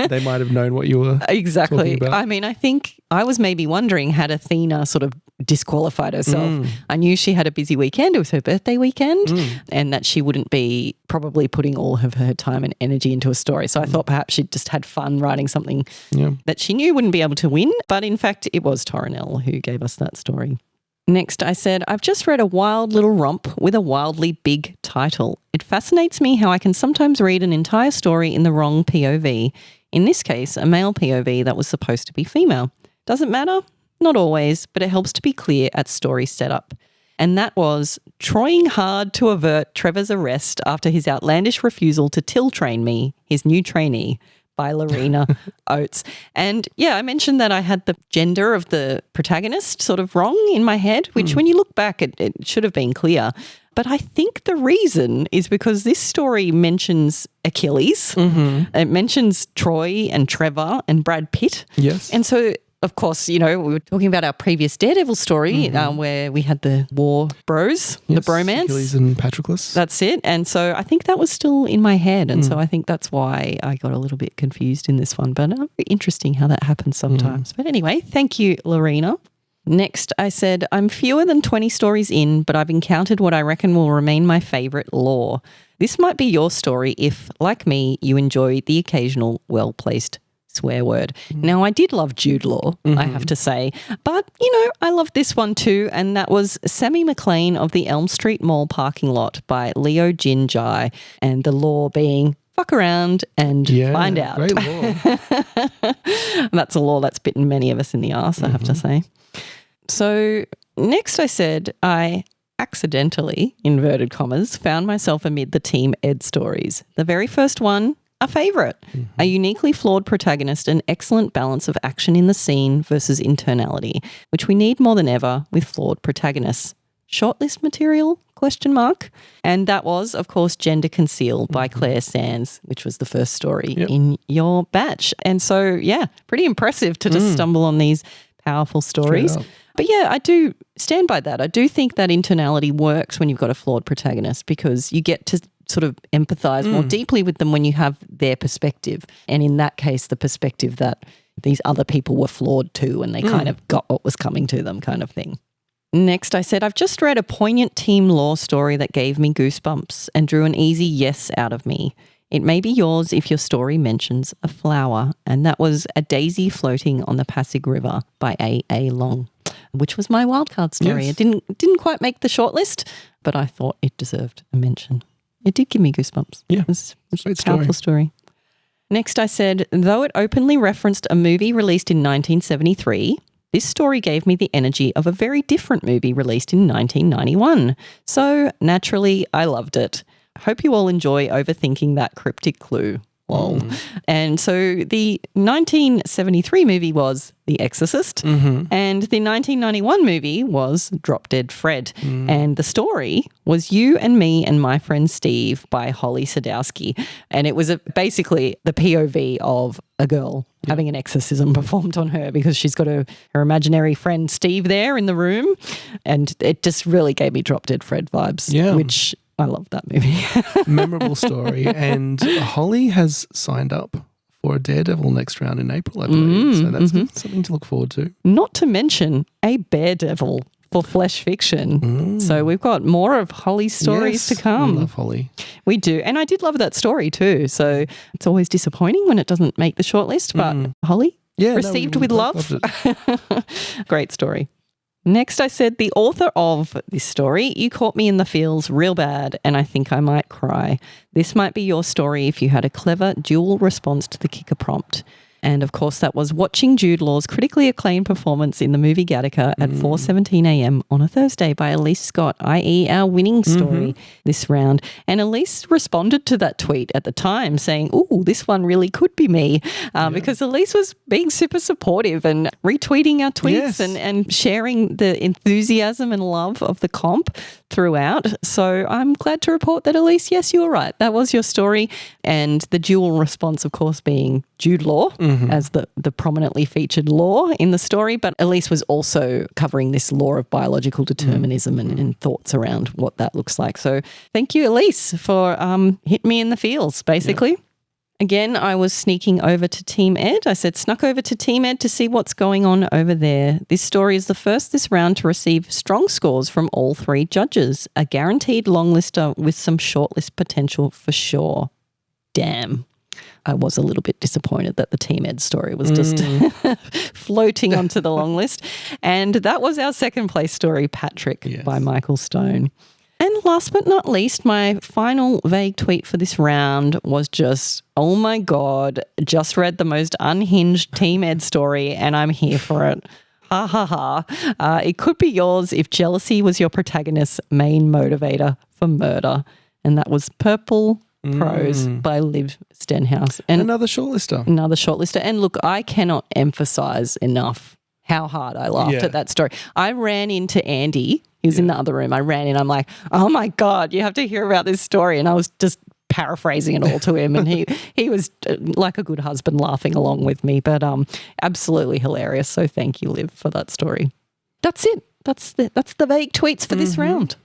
they might have known what you were talking about. I mean, I think I was maybe wondering, had Athena sort of disqualified herself? I knew she had a busy weekend. It was her birthday weekend, and that she wouldn't be probably putting all of her time and energy into a story. So I thought perhaps she'd just had fun writing something that she knew wouldn't be able to win. But in fact, it was Torrinell who gave us that story. Next, I said, I've just read a wild little romp with a wildly big title. It fascinates me how I can sometimes read an entire story in the wrong POV. In this case, a male POV that was supposed to be female. Doesn't matter? Not always, but it helps to be clear at story setup. And that was trying hard to avert Trevor's arrest after his outlandish refusal to till train me, his new trainee, by Lorena Oates. And yeah, I mentioned that I had the gender of the protagonist sort of wrong in my head, which when you look back, it should have been clear. But I think the reason is because this story mentions Achilles. It mentions Troy and Trevor and Brad Pitt. Yes. And so of course, we were talking about our previous Daredevil story where we had the war bros, the bromance. Achilles and Patroclus. That's it. And so I think that was still in my head. And so I think that's why I got a little bit confused in this one. But interesting how that happens sometimes. But anyway, thank you, Lorena. Next, I said, I'm fewer than 20 stories in, but I've encountered what I reckon will remain my favourite lore. This might be your story if, like me, you enjoy the occasional well-placed swear word. Now, I did love Jude Law, I have to say, but, I loved this one too, and that was Sammy McLean of the Elm Street Mall parking lot by Leo Jin Jai, and the lore being fuck around and find out. Great lore. That's a lore that's bitten many of us in the arse, I have to say. So next I said I accidentally, inverted commas, found myself amid the Team Ed stories. The very first one, a favourite. A uniquely flawed protagonist, an excellent balance of action in the scene versus internality, which we need more than ever with flawed protagonists. Shortlist material? ? And that was, of course, Gender Conceal by Claire Sands, which was the first story in your batch. And so, pretty impressive to just stumble on these powerful stories. But I do stand by that. I do think that internality works when you've got a flawed protagonist because you get to sort of empathize more deeply with them when you have their perspective. And in that case, the perspective that these other people were flawed too and they kind of got what was coming to them kind of thing. Next, I said, I've just read a poignant team lore story that gave me goosebumps and drew an easy yes out of me. It may be yours if your story mentions a flower, and that was A Daisy Floating on the Pasig River by A. Long, which was my wildcard story. Yes. It didn't quite make the shortlist, but I thought it deserved a mention. It did give me goosebumps. Yeah, it was great a powerful story. Next, I said, though it openly referenced a movie released in 1973, this story gave me the energy of a very different movie released in 1991. So, naturally, I loved it. Hope you all enjoy overthinking that cryptic clue. Lol. And so the 1973 movie was The Exorcist and the 1991 movie was Drop Dead Fred. And the story was You and Me and My Friend Steve by Holly Sadowski. And it was basically the POV of a girl having an exorcism performed on her because she's got her imaginary friend Steve there in the room. And it just really gave me Drop Dead Fred vibes, which I love that movie. Memorable story. And Holly has signed up for a Daredevil next round in April, I believe. So that's something to look forward to. Not to mention a Daredevil for Flesh Fiction. So we've got more of Holly's stories to come. We love Holly. We do. And I did love that story too. So it's always disappointing when it doesn't make the shortlist. But Holly, received with love. Great story. Next, I said, the author of this story, you caught me in the feels real bad and I think I might cry. This might be your story if you had a clever dual response to the kicker prompt. And, of course, that was watching Jude Law's critically acclaimed performance in the movie Gattaca at 4:17 a.m. on a Thursday by Elise Scott, i.e. our winning story this round. And Elise responded to that tweet at the time saying, ooh, this one really could be me, because Elise was being super supportive and retweeting our tweets and sharing the enthusiasm and love of the comp throughout. So I'm glad to report that, Elise, yes, you were right. That was your story. And the dual response, of course, being Jude Law as the prominently featured law in the story, but Elise was also covering this law of biological determinism and thoughts around what that looks like. So thank you, Elise, for hitting me in the feels, basically. Yeah. Again, I was sneaking over to Team Ed. I said, snuck over to Team Ed to see what's going on over there. This story is the first this round to receive strong scores from all three judges, a guaranteed longlister with some shortlist potential for sure. Damn. I was a little bit disappointed that the Team Ed story was just floating onto the long list. And that was our second place story, Patrick, by Michael Stone. And last but not least, my final vague tweet for this round was just, oh my God, just read the most unhinged Team Ed story and I'm here for it. Ha ha ha. It could be yours if jealousy was your protagonist's main motivator for murder. And that was Purple Prose by Liv Stenhouse. And another shortlister. And look, I cannot emphasize enough how hard I laughed at that story. I ran into Andy. He was in the other room. I ran in. I'm like, oh my God, you have to hear about this story. And I was just paraphrasing it all to him, and he was like a good husband laughing along with me, but absolutely hilarious. So thank you, Liv, for that story. That's it. That's the vague tweets for this round.